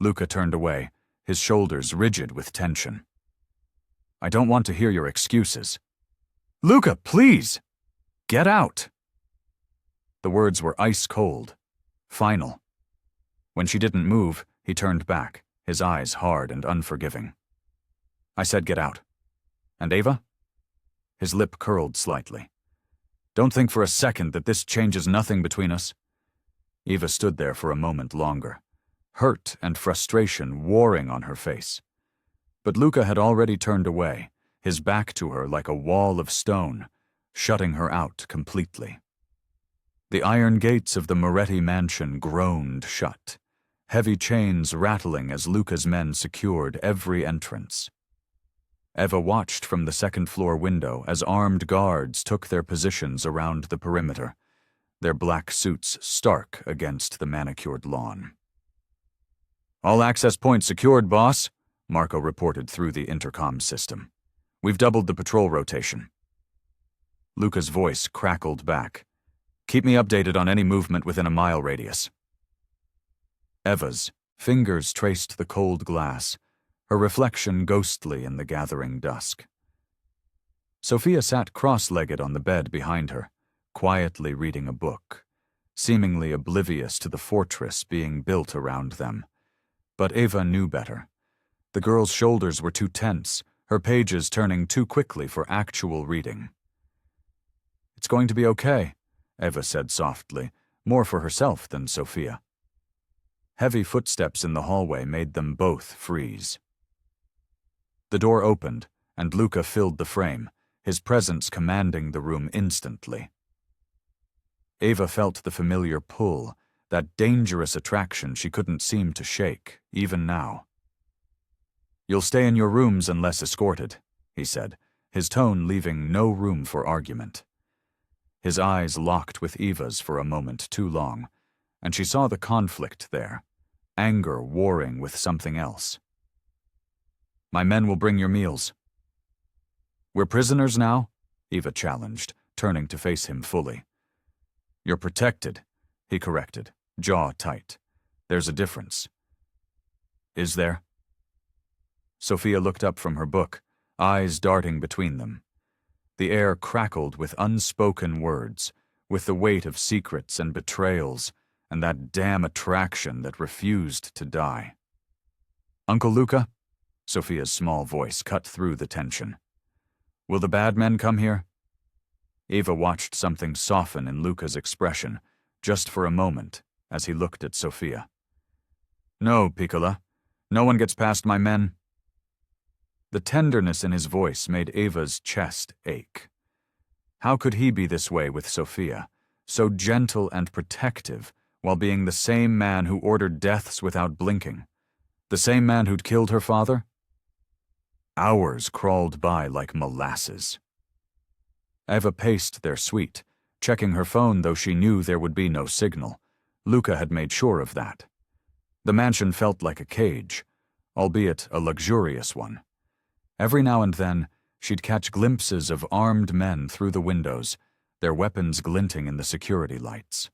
S1: Luca turned away, his shoulders rigid with tension. I don't want to hear your excuses. Luca, please! Get out! The words were ice cold, final. When she didn't move, he turned back, his eyes hard and unforgiving. I said get out. And Eva? His lip curled slightly. Don't think for a second that this changes nothing between us. Eva stood there for a moment longer, hurt and frustration warring on her face. But Luca had already turned away, his back to her like a wall of stone, shutting her out completely. The iron gates of the Moretti mansion groaned shut, heavy chains rattling as Luca's men secured every entrance. Eva watched from the second-floor window as armed guards took their positions around the perimeter, their black suits stark against the manicured lawn. All access points secured, boss, Marco reported through the intercom system. We've doubled the patrol rotation. Luca's voice crackled back. Keep me updated on any movement within a mile radius. Eva's fingers traced the cold glass, her reflection ghostly in the gathering dusk. Sofia sat cross-legged on the bed behind her, quietly reading a book, seemingly oblivious to the fortress being built around them. But Eva knew better. The girl's shoulders were too tense, her pages turning too quickly for actual reading. It's going to be okay, Eva said softly, more for herself than Sofia. Heavy footsteps in the hallway made them both freeze. The door opened, and Luca filled the frame, his presence commanding the room instantly. Eva felt the familiar pull, that dangerous attraction she couldn't seem to shake, even now. You'll stay in your rooms unless escorted, he said, his tone leaving no room for argument. His eyes locked with Eva's for a moment too long, and she saw the conflict there, anger warring with something else. My men will bring your meals. We're prisoners now? Eva challenged, turning to face him fully. You're protected, he corrected, jaw tight. There's a difference. Is there? Sofia looked up from her book, eyes darting between them. The air crackled with unspoken words, with the weight of secrets and betrayals, and that damn attraction that refused to die. Uncle Luca? Sofia's small voice cut through the tension. Will the bad men come here? Eva watched something soften in Luca's expression, just for a moment, as he looked at Sofia. No, Piccola. No one gets past my men. The tenderness in his voice made Eva's chest ache. How could he be this way with Sofia, so gentle and protective, while being the same man who ordered deaths without blinking? The same man who'd killed her father? Hours crawled by like molasses. Eva paced their suite, checking her phone though she knew there would be no signal. Luca had made sure of that. The mansion felt like a cage, albeit a luxurious one. Every now and then, she'd catch glimpses of armed men through the windows, their weapons glinting in the security lights.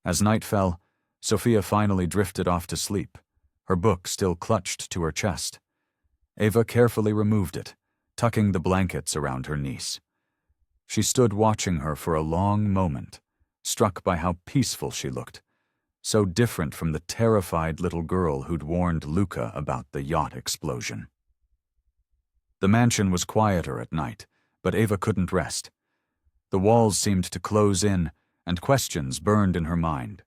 S1: As night fell, Sofia finally drifted off to sleep, her book still clutched to her chest. Ava carefully removed it, tucking the blankets around her niece. She stood watching her for a long moment, struck by how peaceful she looked, so different from the terrified little girl who'd warned Luca about the yacht explosion. The mansion was quieter at night, but Ava couldn't rest. The walls seemed to close in, and questions burned in her mind.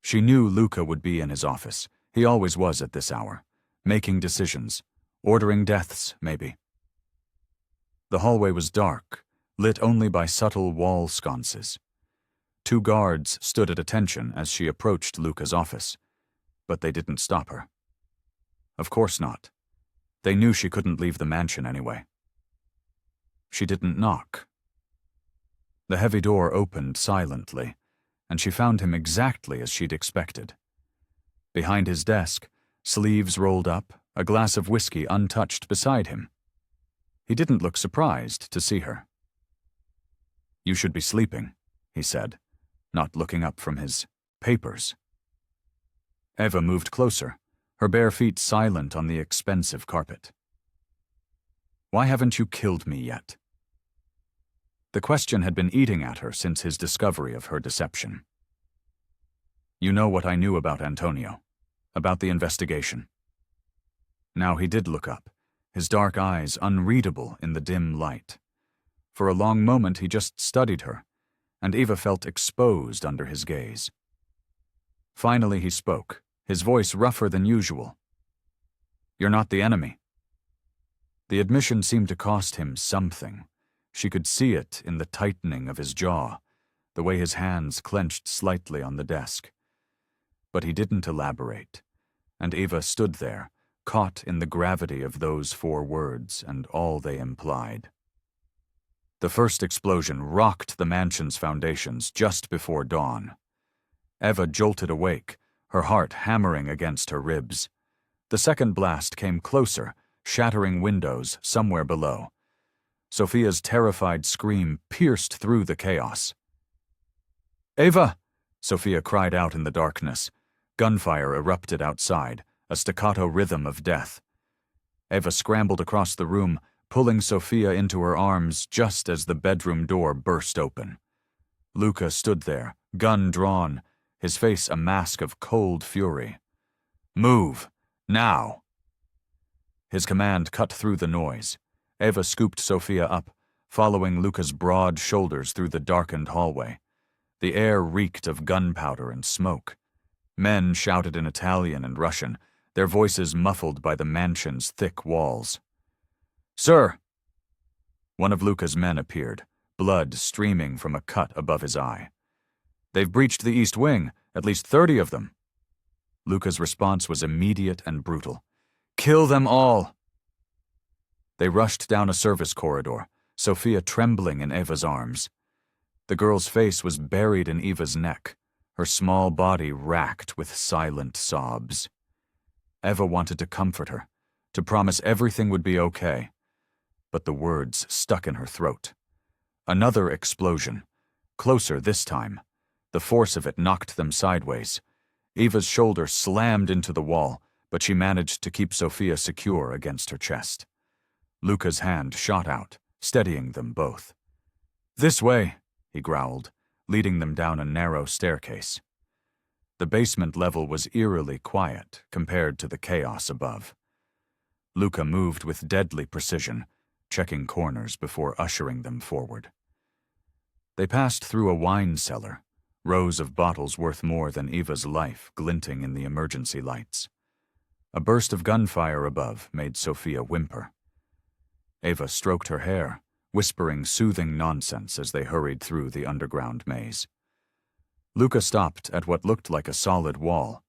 S1: She knew Luca would be in his office. He always was at this hour, making decisions, ordering deaths, maybe. The hallway was dark, lit only by subtle wall sconces. 2 guards stood at attention as she approached Luca's office, but they didn't stop her. Of course not. They knew she couldn't leave the mansion anyway. She didn't knock. The heavy door opened silently, and she found him exactly as she'd expected. Behind his desk, sleeves rolled up, a glass of whiskey untouched beside him. He didn't look surprised to see her. "You should be sleeping," he said, not looking up from his papers. Eva moved closer, her bare feet silent on the expensive carpet. "Why haven't you killed me yet?" The question had been eating at her since his discovery of her deception. "You know what I knew about Antonio, about the investigation." Now he did look up, his dark eyes unreadable in the dim light. For a long moment he just studied her, and Eva felt exposed under his gaze. Finally he spoke, his voice rougher than usual. "You're not the enemy." The admission seemed to cost him something. She could see it in the tightening of his jaw, the way his hands clenched slightly on the desk. But he didn't elaborate, and Eva stood there, caught in the gravity of those 4 words and all they implied. The first explosion rocked the mansion's foundations just before dawn. Eva jolted awake, her heart hammering against her ribs. The second blast came closer, shattering windows somewhere below. Sophia's terrified scream pierced through the chaos. "Ava!" Sophia cried out in the darkness. Gunfire erupted outside, a staccato rhythm of death. Eva scrambled across the room, pulling Sophia into her arms just as the bedroom door burst open. Luca stood there, gun drawn, his face a mask of cold fury. "Move! Now!" His command cut through the noise. Eva scooped Sophia up, following Luca's broad shoulders through the darkened hallway. The air reeked of gunpowder and smoke. Men shouted in Italian and Russian, their voices muffled by the mansion's thick walls. "Sir!" One of Luca's men appeared, blood streaming from a cut above his eye. "They've breached the East Wing, at least 30 of them." Luca's response was immediate and brutal. "Kill them all!" They rushed down a service corridor, Sophia trembling in Eva's arms. The girl's face was buried in Eva's neck, her small body racked with silent sobs. Eva wanted to comfort her, to promise everything would be okay, but the words stuck in her throat. Another explosion, closer this time. The force of it knocked them sideways. Eva's shoulder slammed into the wall, but she managed to keep Sophia secure against her chest. Luca's hand shot out, steadying them both. "This way," he growled, leading them down a narrow staircase. The basement level was eerily quiet compared to the chaos above. Luca moved with deadly precision, checking corners before ushering them forward. They passed through a wine cellar, rows of bottles worth more than Eva's life glinting in the emergency lights. A burst of gunfire above made Sophia whimper. Eva stroked her hair, whispering soothing nonsense as they hurried through the underground maze. Luca stopped at what looked like a solid wall.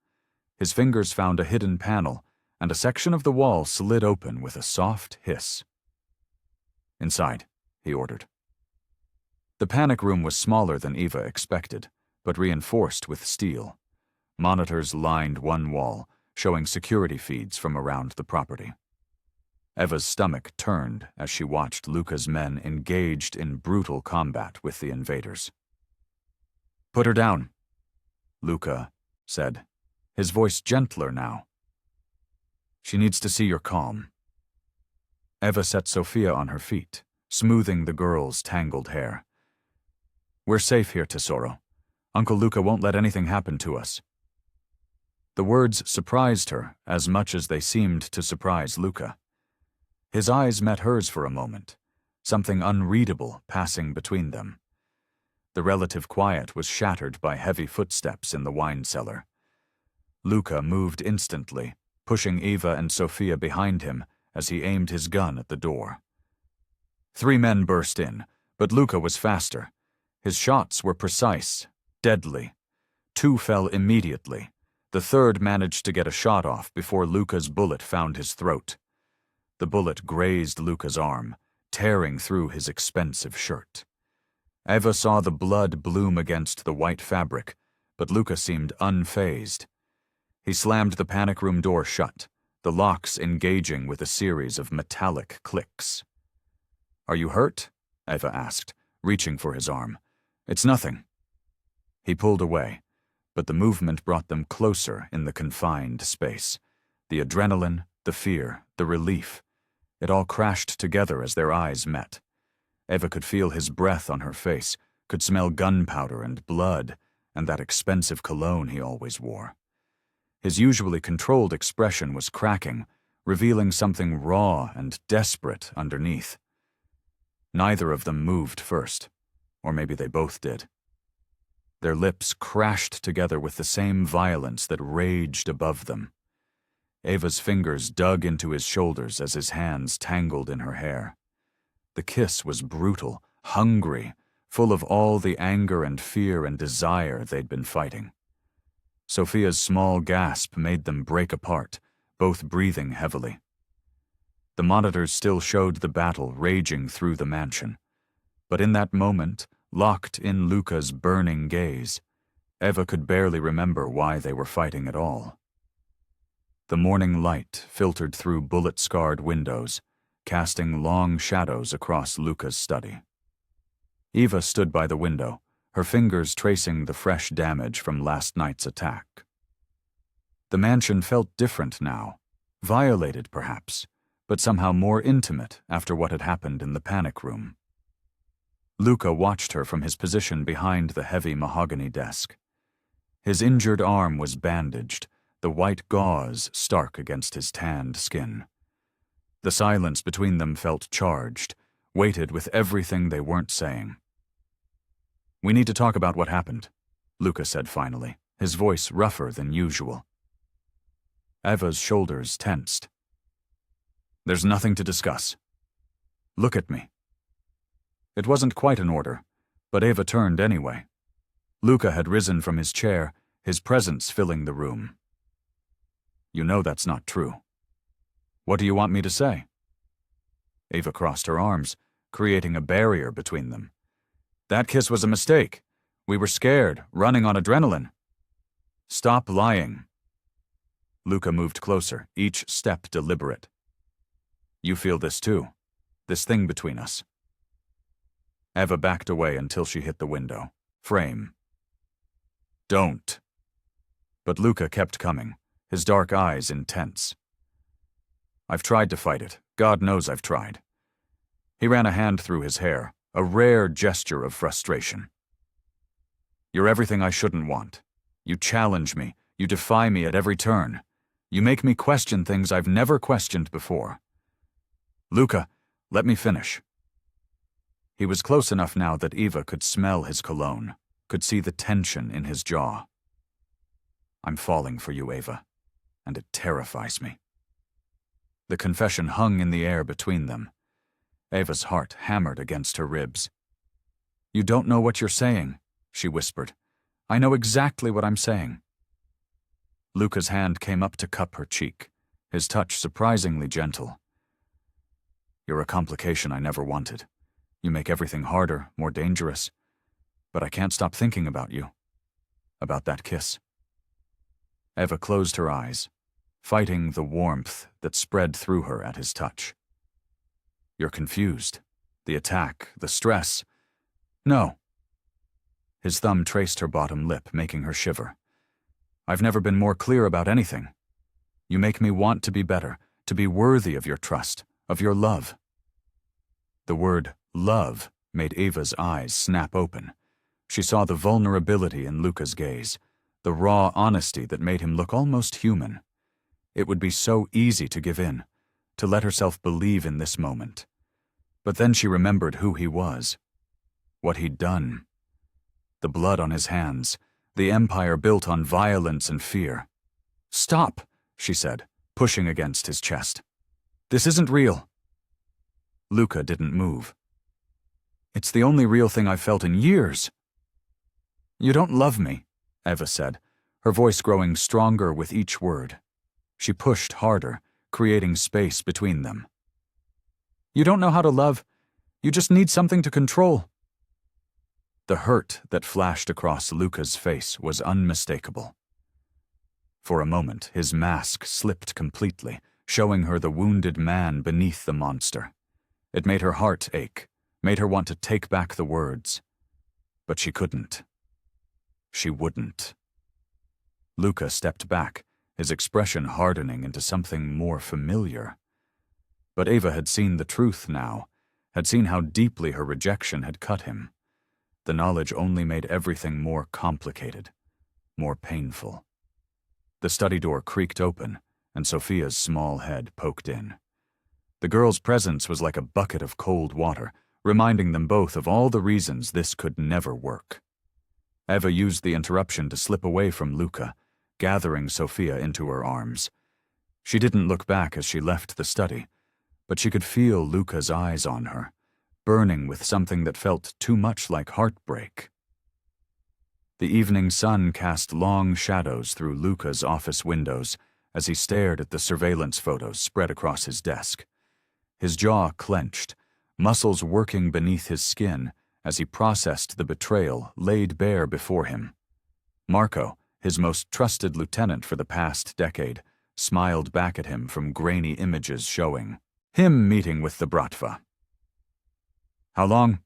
S1: His fingers found a hidden panel, and a section of the wall slid open with a soft hiss. "Inside," he ordered. The panic room was smaller than Eva expected, but reinforced with steel. Monitors lined one wall, showing security feeds from around the property. Eva's stomach turned as she watched Luca's men engaged in brutal combat with the invaders. "Put her down," Luca said, his voice gentler now. "She needs to see you're calm. Eva set Sophia on her feet, smoothing the girl's tangled hair. "We're safe here, Tesoro. Uncle Luca won't let anything happen to us." The words surprised her as much as they seemed to surprise Luca. His eyes met hers for a moment, something unreadable passing between them. The relative quiet was shattered by heavy footsteps in the wine cellar. Luca moved instantly, pushing Eva and Sophia behind him as he aimed his gun at the door. 3 men burst in, but Luca was faster. His shots were precise, deadly. 2 fell immediately. The third managed to get a shot off before Luca's bullet found his throat. The bullet grazed Luca's arm, tearing through his expensive shirt. Eva saw the blood bloom against the white fabric, but Luca seemed unfazed. He slammed the panic room door shut, the locks engaging with a series of metallic clicks. "Are you hurt?" Eva asked, reaching for his arm. "It's nothing." He pulled away, but the movement brought them closer in the confined space. The adrenaline, the fear, the relief. It all crashed together as their eyes met. Eva could feel his breath on her face, could smell gunpowder and blood, and that expensive cologne he always wore. His usually controlled expression was cracking, revealing something raw and desperate underneath. Neither of them moved first, or maybe they both did. Their lips crashed together with the same violence that raged above them. Eva's fingers dug into his shoulders as his hands tangled in her hair. The kiss was brutal, hungry, full of all the anger and fear and desire they'd been fighting. Sophia's small gasp made them break apart, both breathing heavily. The monitors still showed the battle raging through the mansion. But in that moment, locked in Luca's burning gaze, Eva could barely remember why they were fighting at all. The morning light filtered through bullet-scarred windows, casting long shadows across Luca's study. Eva stood by the window, her fingers tracing the fresh damage from last night's attack. The mansion felt different now, violated perhaps, but somehow more intimate after what had happened in the panic room. Luca watched her from his position behind the heavy mahogany desk. His injured arm was bandaged, the white gauze stark against his tanned skin. The silence between them felt charged, weighted with everything they weren't saying. "We need to talk about what happened," Luca said finally, his voice rougher than usual. Eva's shoulders tensed. "There's nothing to discuss. Look at me." It wasn't quite an order, but Eva turned anyway. Luca had risen from his chair, his presence filling the room. "You know that's not true. What do you want me to say?" Eva crossed her arms, creating a barrier between them. "That kiss was a mistake. We were scared, running on adrenaline." "Stop lying." Luca moved closer, each step deliberate. "You feel this too, this thing between us." Eva backed away until she hit the window frame. "Don't." But Luca kept coming, his dark eyes intense. "I've tried to fight it. God knows I've tried." He ran a hand through his hair, a rare gesture of frustration. "You're everything I shouldn't want. You challenge me. You defy me at every turn. You make me question things I've never questioned before." "Luca, let me finish." He was close enough now that Eva could smell his cologne, could see the tension in his jaw. "I'm falling for you, Eva, and it terrifies me." The confession hung in the air between them. Eva's heart hammered against her ribs. "You don't know what you're saying," she whispered. "I know exactly what I'm saying." Luca's hand came up to cup her cheek, his touch surprisingly gentle. "You're a complication I never wanted. You make everything harder, more dangerous. But I can't stop thinking about you. About that kiss." Eva closed her eyes, fighting the warmth that spread through her at his touch. "You're confused. The attack, the stress." "No." His thumb traced her bottom lip, making her shiver. "I've never been more clear about anything. You make me want to be better, to be worthy of your trust, of your love." The word love made Ava's eyes snap open. She saw the vulnerability in Luca's gaze, the raw honesty that made him look almost human. It would be so easy to give in, to let herself believe in this moment. But then she remembered who he was, what he'd done. The blood on his hands, the empire built on violence and fear. "Stop," she said, pushing against his chest. "This isn't real." Luca didn't move. "It's the only real thing I've felt in years." "You don't love me," Eva said, her voice growing stronger with each word. She pushed harder, creating space between them. "You don't know how to love. You just need something to control." The hurt that flashed across Luca's face was unmistakable. For a moment, his mask slipped completely, showing her the wounded man beneath the monster. It made her heart ache, made her want to take back the words. But she couldn't. She wouldn't. Luca stepped back, his expression hardening into something more familiar. But Eva had seen the truth now, had seen how deeply her rejection had cut him. The knowledge only made everything more complicated, more painful. The study door creaked open, and Sophia's small head poked in. The girl's presence was like a bucket of cold water, reminding them both of all the reasons this could never work. Eva used the interruption to slip away from Luca, gathering Sophia into her arms. She didn't look back as she left the study, but she could feel Luca's eyes on her, burning with something that felt too much like heartbreak. The evening sun cast long shadows through Luca's office windows as he stared at the surveillance photos spread across his desk. His jaw clenched, muscles working beneath his skin as he processed the betrayal laid bare before him. Marco, his most trusted lieutenant for the past decade, smiled back at him from grainy images showing him meeting with the Bratva. "How long?"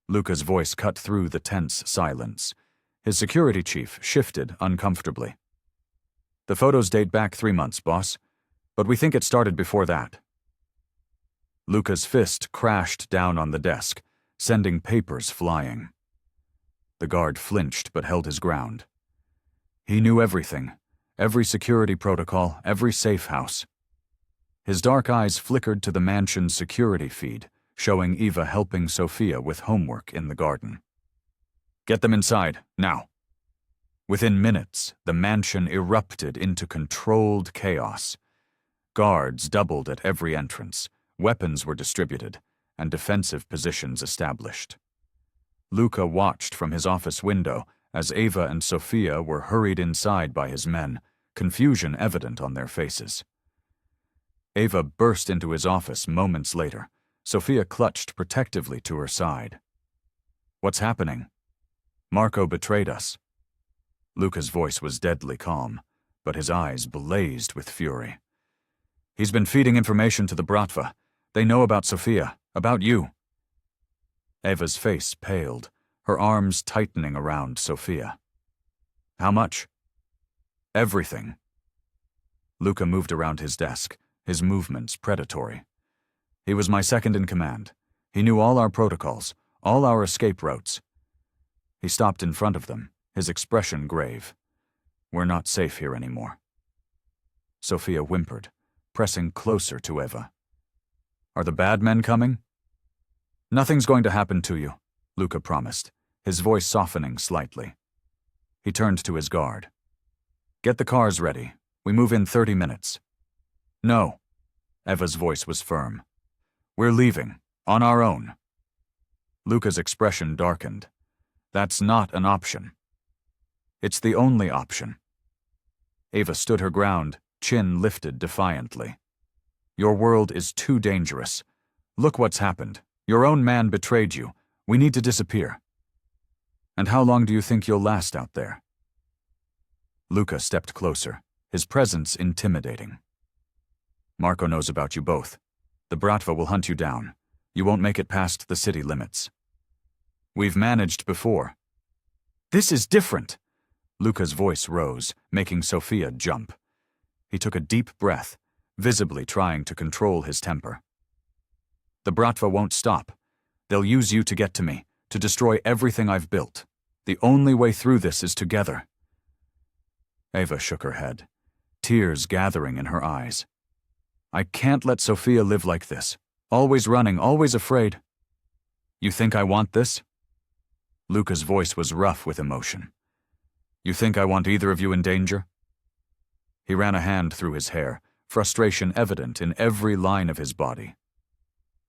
S1: Luca's voice cut through the tense silence. His security chief shifted uncomfortably. "The photos date back 3 months, boss, but we think it started before that." Luca's fist crashed down on the desk, sending papers flying. The guard flinched but held his ground. He knew everything, every security protocol, every safe house. His dark eyes flickered to the mansion's security feed, showing Eva helping Sophia with homework in the garden. "Get them inside, now." Within minutes, the mansion erupted into controlled chaos. Guards doubled at every entrance, weapons were distributed, and defensive positions established. Luca watched from his office window as Eva and Sophia were hurried inside by his men, confusion evident on their faces. Eva burst into his office moments later. Sophia clutched protectively to her side. "What's happening?" "Marco betrayed us." Luca's voice was deadly calm, but his eyes blazed with fury. "He's been feeding information to the Bratva. They know about Sophia, about you." Eva's face paled, her arms tightening around Sophia. "How much?" "Everything." Luca moved around his desk, his movements predatory. "He was my second in command. He knew all our protocols, all our escape routes." He stopped in front of them, his expression grave. "We're not safe here anymore." Sophia whimpered, pressing closer to Eva. "Are the bad men coming?" "Nothing's going to happen to you," Luca promised, his voice softening slightly. He turned to his guard. "Get the cars ready. We move in 30 minutes. "No." Eva's voice was firm. "We're leaving, on our own." Luca's expression darkened. "That's not an option." "It's the only option." Eva stood her ground, chin lifted defiantly. "Your world is too dangerous. Look what's happened. Your own man betrayed you. We need to disappear." "And how long do you think you'll last out there?" Luca stepped closer, his presence intimidating. "Marco knows about you both. The Bratva will hunt you down. You won't make it past the city limits." "We've managed before." "This is different." Luca's voice rose, making Sophia jump. He took a deep breath, visibly trying to control his temper. The Bratva won't stop. They'll use you to get to me, to destroy everything I've built. The only way through this is together." Eva shook her head, tears gathering in her eyes. "I can't let Sophia live like this, always running, always afraid." "You think I want this?" Luca's voice was rough with emotion. "You think I want either of you in danger?" He ran a hand through his hair, frustration evident in every line of his body.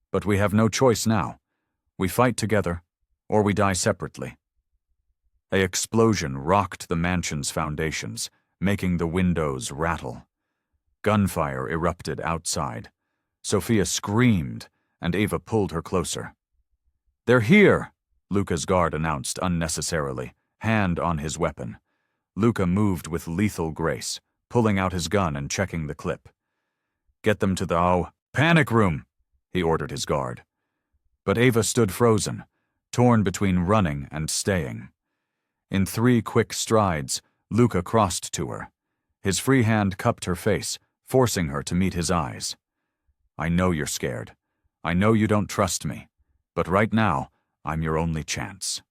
S1: "But we have no choice now. We fight together, or we die separately." An explosion rocked the mansion's foundations, making the windows rattle. Gunfire erupted outside. Sophia screamed, and Eva pulled her closer. "They're here!" Luca's guard announced unnecessarily, hand on his weapon. Luca moved with lethal grace, pulling out his gun and checking the clip. "Get them to the panic room," he ordered his guard. But Eva stood frozen, torn between running and staying. In 3 quick strides, Luca crossed to her. His free hand cupped her face, forcing her to meet his eyes. "I know you're scared. I know you don't trust me. But right now, I'm your only chance."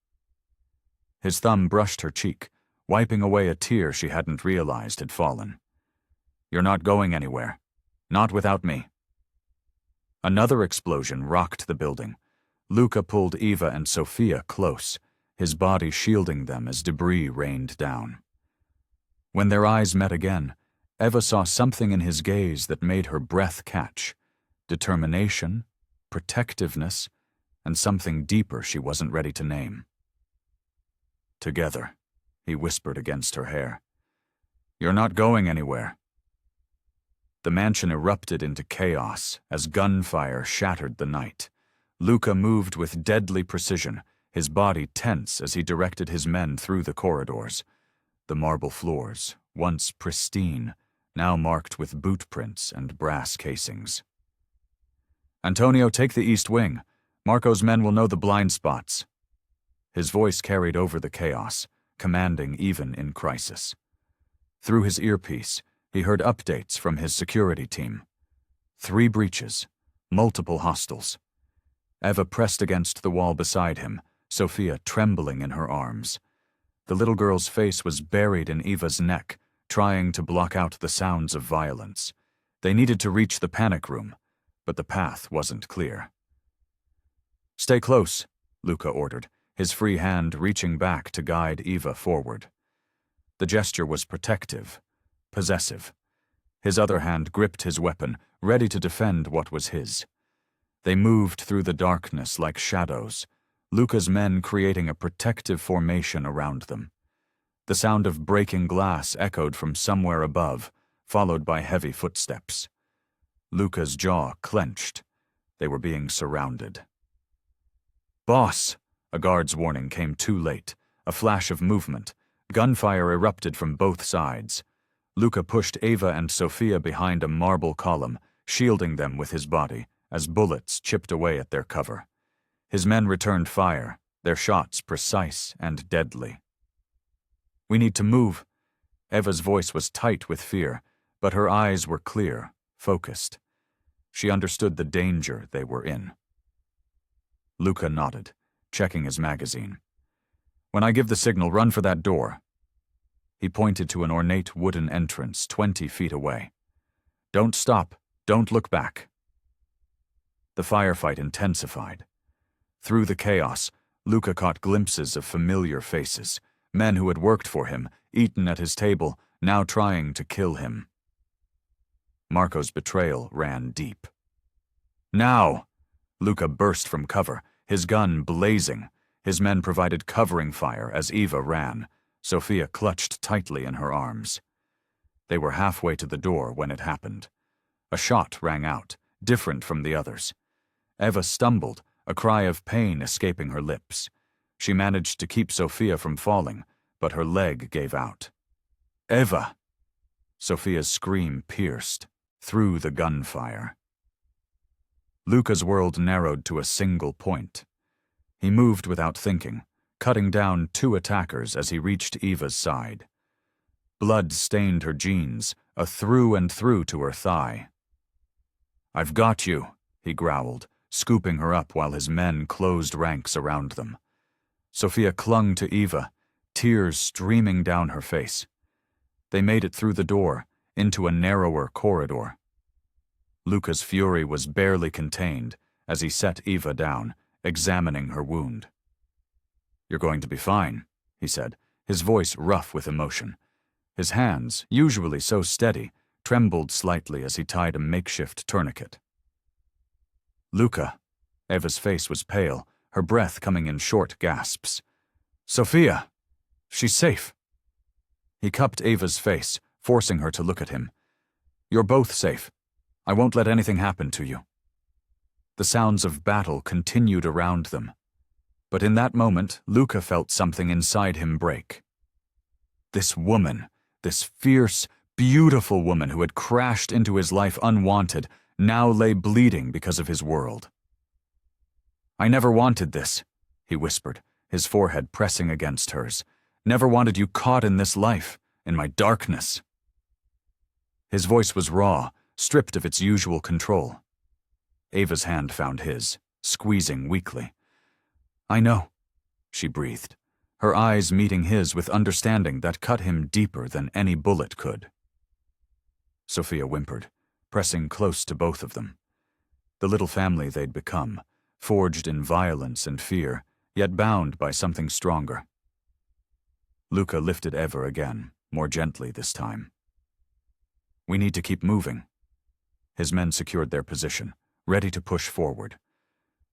S1: His thumb brushed her cheek, wiping away a tear she hadn't realized had fallen. "You're not going anywhere. Not without me." Another explosion rocked the building. Luca pulled Eva and Sophia close, his body shielding them as debris rained down. When their eyes met again, Eva saw something in his gaze that made her breath catch. Determination, protectiveness, and something deeper she wasn't ready to name. "Together," he whispered against her hair. "You're not going anywhere." The mansion erupted into chaos as gunfire shattered the night. Luca moved with deadly precision, his body tense as he directed his men through the corridors. The marble floors, once pristine, now marked with boot prints and brass casings. "Antonio, take the east wing. Marco's men will know the blind spots." His voice carried over the chaos, commanding even in crisis. Through his earpiece, he heard updates from his security team. 3 breaches, multiple hostiles. Eva pressed against the wall beside him, Sophia trembling in her arms. The little girl's face was buried in Eva's neck, trying to block out the sounds of violence. They needed to reach the panic room, but the path wasn't clear. "Stay close," Luca ordered, his free hand reaching back to guide Eva forward. The gesture was protective, possessive. His other hand gripped his weapon, ready to defend what was his. They moved through the darkness like shadows, Luca's men creating a protective formation around them. The sound of breaking glass echoed from somewhere above, followed by heavy footsteps. Luca's jaw clenched. They were being surrounded. "Boss!" A guard's warning came too late. A flash of movement. Gunfire erupted from both sides. Luca pushed Eva and Sophia behind a marble column, shielding them with his body, as bullets chipped away at their cover. His men returned fire, their shots precise and deadly. "We need to move." Eva's voice was tight with fear, but her eyes were clear, focused. She understood the danger they were in. Luca nodded, checking his magazine. "When I give the signal, run for that door." He pointed to an ornate wooden entrance 20 feet away. "Don't stop. Don't look back." The firefight intensified. Through the chaos, Luca caught glimpses of familiar faces, men who had worked for him, eaten at his table, now trying to kill him. Marco's betrayal ran deep. "Now!" Luca burst from cover, his gun blazing. His men provided covering fire as Eva ran, Sophia clutched tightly in her arms. They were halfway to the door when it happened. A shot rang out, different from the others. Eva stumbled, a cry of pain escaping her lips. She managed to keep Sophia from falling, but her leg gave out. "Eva!" Sophia's scream pierced, through the gunfire. Luca's world narrowed to a single point. He moved without thinking, cutting down 2 attackers as he reached Eva's side. Blood stained her jeans, a through and through to her thigh. "I've got you," he growled, scooping her up while his men closed ranks around them. Sophia clung to Eva, tears streaming down her face. They made it through the door, into a narrower corridor. Luca's fury was barely contained as he set Eva down, examining her wound. "You're going to be fine," he said, his voice rough with emotion. His hands, usually so steady, trembled slightly as he tied a makeshift tourniquet. "Luca." Eva's face was pale, her breath coming in short gasps. "Sophia! She's safe." He cupped Eva's face, forcing her to look at him. "You're both safe. I won't let anything happen to you." The sounds of battle continued around them. But in that moment, Luca felt something inside him break. This woman, this fierce, beautiful woman who had crashed into his life unwanted, now lay bleeding because of his world. "I never wanted this," he whispered, his forehead pressing against hers. "Never wanted you caught in this life, in my darkness." His voice was raw, stripped of its usual control. Eva's hand found his, squeezing weakly. "I know," she breathed, her eyes meeting his with understanding that cut him deeper than any bullet could. Sophia whimpered, pressing close to both of them. The little family they'd become, forged in violence and fear, yet bound by something stronger. Luca lifted Eva again, more gently this time. "We need to keep moving." His men secured their position, ready to push forward.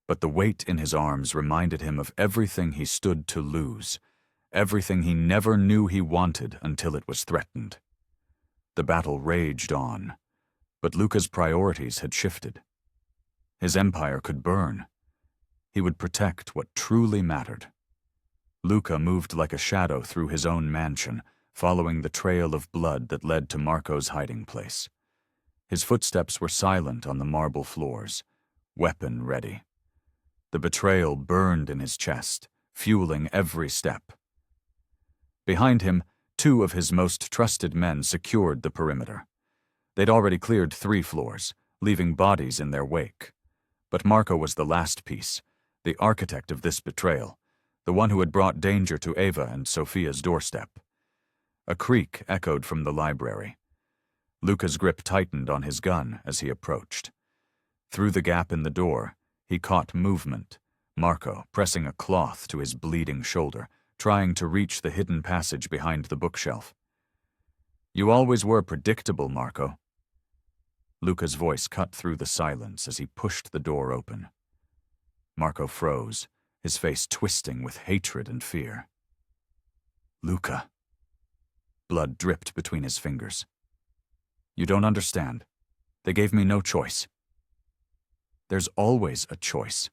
S1: But the weight in his arms reminded him of everything he stood to lose, everything he never knew he wanted until it was threatened. The battle raged on, but Luca's priorities had shifted. His empire could burn. He would protect what truly mattered. Luca moved like a shadow through his own mansion, following the trail of blood that led to Marco's hiding place. His footsteps were silent on the marble floors, weapon ready. The betrayal burned in his chest, fueling every step. Behind him, 2 of his most trusted men secured the perimeter. They'd already cleared 3 floors, leaving bodies in their wake. But Marco was the last piece, the architect of this betrayal, the one who had brought danger to Eva and Sophia's doorstep. A creak echoed from the library. Luca's grip tightened on his gun as he approached. Through the gap in the door, he caught movement, Marco pressing a cloth to his bleeding shoulder, trying to reach the hidden passage behind the bookshelf. "You always were predictable, Marco." Luca's voice cut through the silence as he pushed the door open. Marco froze, his face twisting with hatred and fear. "Luca." Blood dripped between his fingers. "You don't understand. They gave me no choice." "There's always a choice."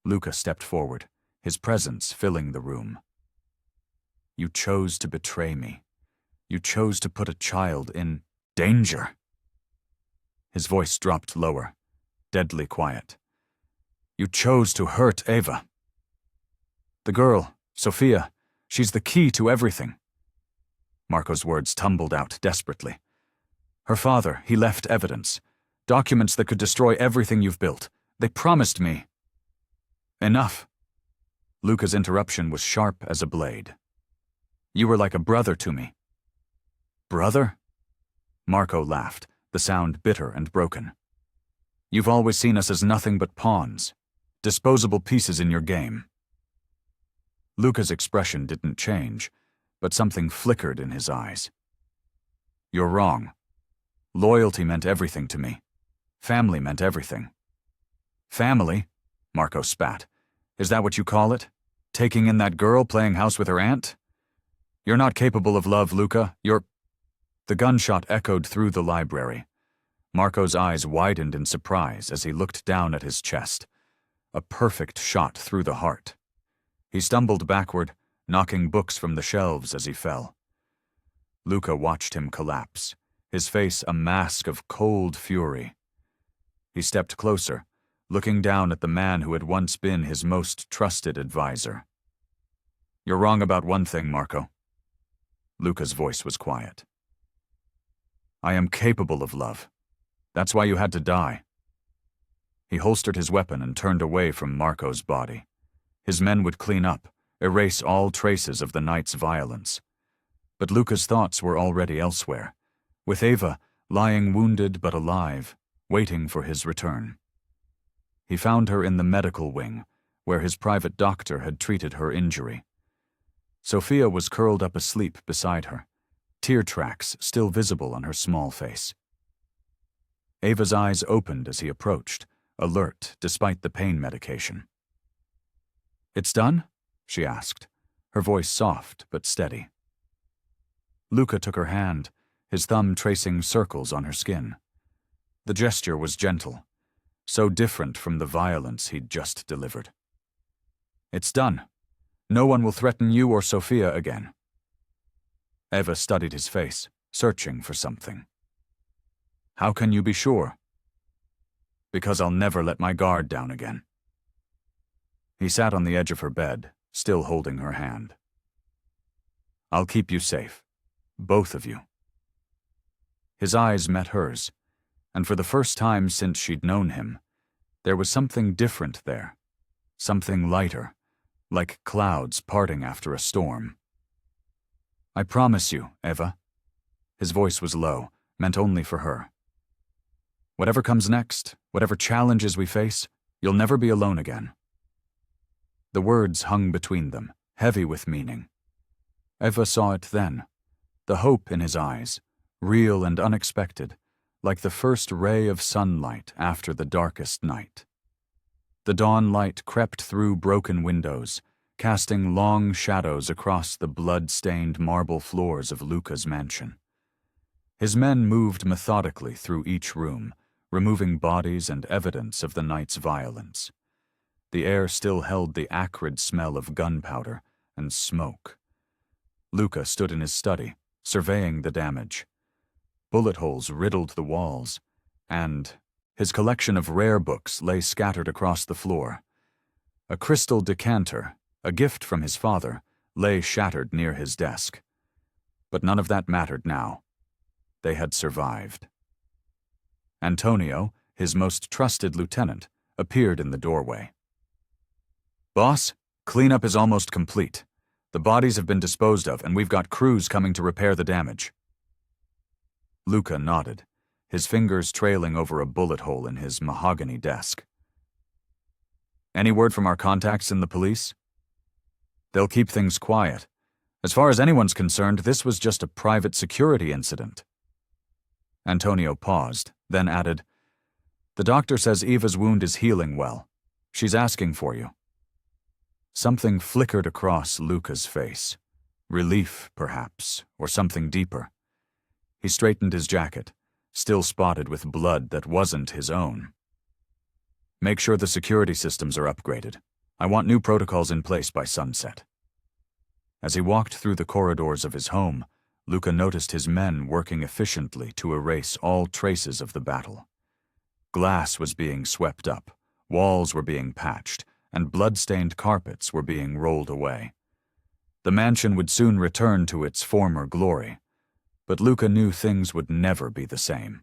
S1: Luca stepped forward, his presence filling the room. "You chose to betray me. You chose to put a child in danger." His voice dropped lower, deadly quiet. "You chose to hurt Eva. The girl, Sophia, she's the key to everything." Marco's words tumbled out desperately. "Her father, he left evidence. Documents that could destroy everything you've built. They promised me." "Enough." Luca's interruption was sharp as a blade. "You were like a brother to me." "Brother?" Marco laughed, the sound bitter and broken. "You've always seen us as nothing but pawns, disposable pieces in your game." Luca's expression didn't change, but something flickered in his eyes. "You're wrong. Loyalty meant everything to me. Family meant everything." "Family?" Marco spat. "Is that what you call it? Taking in that girl playing house with her aunt? You're not capable of love, Luca. You're—" The gunshot echoed through the library. Marco's eyes widened in surprise as he looked down at his chest. A perfect shot through the heart. He stumbled backward, knocking books from the shelves as he fell. Luca watched him collapse, his face a mask of cold fury. He stepped closer, looking down at the man who had once been his most trusted advisor. "You're wrong about one thing, Marco." Luca's voice was quiet. "I am capable of love. That's why you had to die." He holstered his weapon and turned away from Marco's body. His men would clean up, erase all traces of the night's violence. But Luca's thoughts were already elsewhere, with Ava lying wounded but alive, waiting for his return. He found her in the medical wing, where his private doctor had treated her injury. Sophia was curled up asleep beside her, tear tracks still visible on her small face. Ava's eyes opened as he approached, alert despite the pain medication. "It's done?" she asked, her voice soft but steady. Luca took her hand, his thumb tracing circles on her skin. The gesture was gentle, so different from the violence he'd just delivered. "It's done. No one will threaten you or Sophia again." Eva studied his face, searching for something. "How can you be sure?" "Because I'll never let my guard down again." He sat on the edge of her bed, still holding her hand. "I'll keep you safe, both of you." His eyes met hers, and for the first time since she'd known him, there was something different there, something lighter, like clouds parting after a storm. "I promise you, Eva." His voice was low, meant only for her. "Whatever comes next, whatever challenges we face, you'll never be alone again." The words hung between them, heavy with meaning. Eva saw it then, the hope in his eyes, real and unexpected, like the first ray of sunlight after the darkest night. The dawn light crept through broken windows, casting long shadows across the blood-stained marble floors of Luca's mansion. His men moved methodically through each room, removing bodies and evidence of the night's violence. The air still held the acrid smell of gunpowder and smoke. Luca stood in his study, surveying the damage. Bullet holes riddled the walls, and his collection of rare books lay scattered across the floor. A crystal decanter, a gift from his father, lay shattered near his desk. But none of that mattered now. They had survived. Antonio, his most trusted lieutenant, appeared in the doorway. "Boss, cleanup is almost complete. The bodies have been disposed of, and we've got crews coming to repair the damage." Luca nodded, his fingers trailing over a bullet hole in his mahogany desk. "Any word from our contacts in the police?" "They'll keep things quiet. As far as anyone's concerned, this was just a private security incident." Antonio paused, then added, "The doctor says Eva's wound is healing well. She's asking for you." Something flickered across Luca's face. Relief, perhaps, or something deeper. He straightened his jacket, still spotted with blood that wasn't his own. "Make sure the security systems are upgraded. I want new protocols in place by sunset." As he walked through the corridors of his home, Luca noticed his men working efficiently to erase all traces of the battle. Glass was being swept up, walls were being patched, and blood-stained carpets were being rolled away. The mansion would soon return to its former glory, but Luca knew things would never be the same.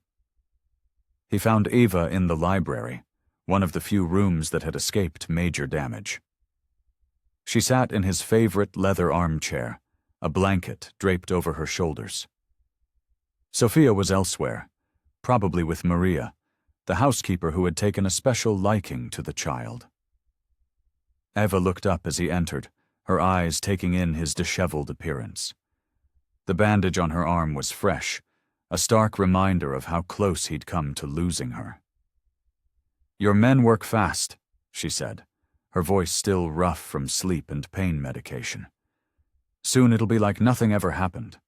S1: He found Eva in the library, one of the few rooms that had escaped major damage. She sat in his favorite leather armchair, a blanket draped over her shoulders. Sophia was elsewhere, probably with Maria, the housekeeper who had taken a special liking to the child. Eva looked up as he entered, her eyes taking in his disheveled appearance. The bandage on her arm was fresh, a stark reminder of how close he'd come to losing her. "Your men work fast," she said, her voice still rough from sleep and pain medication. "Soon it'll be like nothing ever happened."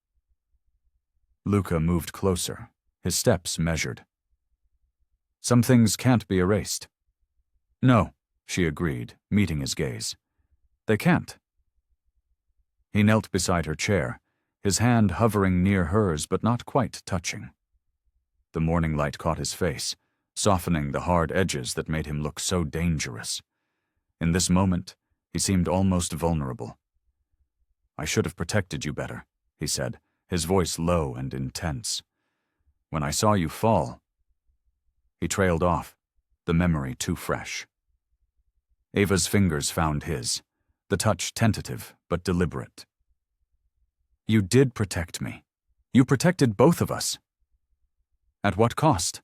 S1: Luca moved closer, his steps measured. "Some things can't be erased." "No," she agreed, meeting his gaze. "They can't." He knelt beside her chair, his hand hovering near hers but not quite touching. The morning light caught his face, softening the hard edges that made him look so dangerous. In this moment, he seemed almost vulnerable. "I should have protected you better," he said, his voice low and intense. "When I saw you fall..." He trailed off, the memory too fresh. Ava's fingers found his, the touch tentative but deliberate. You did protect me. You protected both of us. At what cost?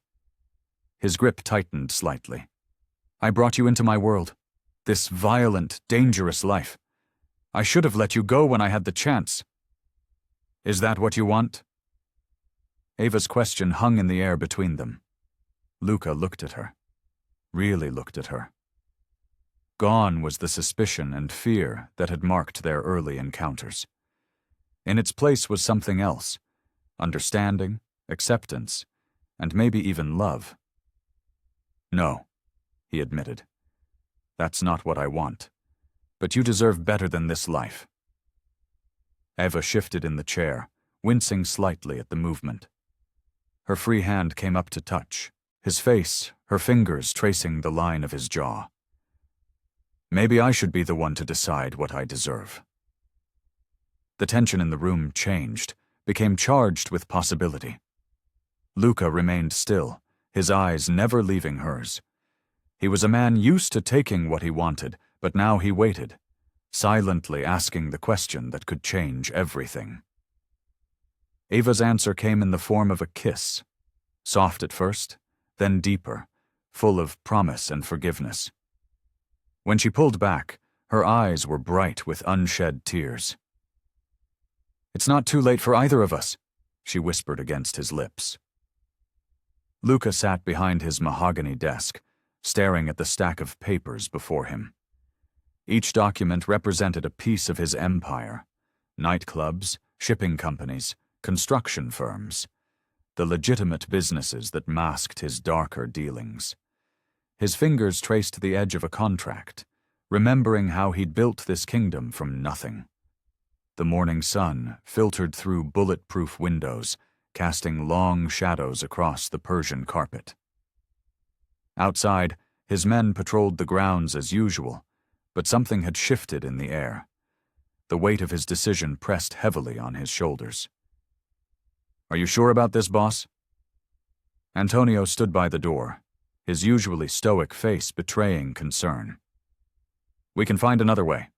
S1: His grip tightened slightly. I brought you into my world. This violent, dangerous life. I should have let you go when I had the chance. Is that what you want? Ava's question hung in the air between them. Luca looked at her. Really looked at her. Gone was the suspicion and fear that had marked their early encounters. In its place was something else. Understanding, acceptance, and maybe even love. No, he admitted. That's not what I want. But you deserve better than this life. Ava shifted in the chair, wincing slightly at the movement. Her free hand came up to touch, his face, her fingers tracing the line of his jaw. Maybe I should be the one to decide what I deserve. The tension in the room changed, became charged with possibility. Luca remained still, his eyes never leaving hers. He was a man used to taking what he wanted, but now he waited, silently asking the question that could change everything. Ava's answer came in the form of a kiss, soft at first, then deeper, full of promise and forgiveness. When she pulled back, her eyes were bright with unshed tears. It's not too late for either of us, she whispered against his lips. Luca sat behind his mahogany desk, staring at the stack of papers before him. Each document represented a piece of his empire: nightclubs, shipping companies, construction firms, the legitimate businesses that masked his darker dealings. His fingers traced the edge of a contract, remembering how he'd built this kingdom from nothing. The morning sun filtered through bulletproof windows, casting long shadows across the Persian carpet. Outside, his men patrolled the grounds as usual, but something had shifted in the air. The weight of his decision pressed heavily on his shoulders. Are you sure about this, boss? Antonio stood by the door, his usually stoic face betraying concern. We can find another way.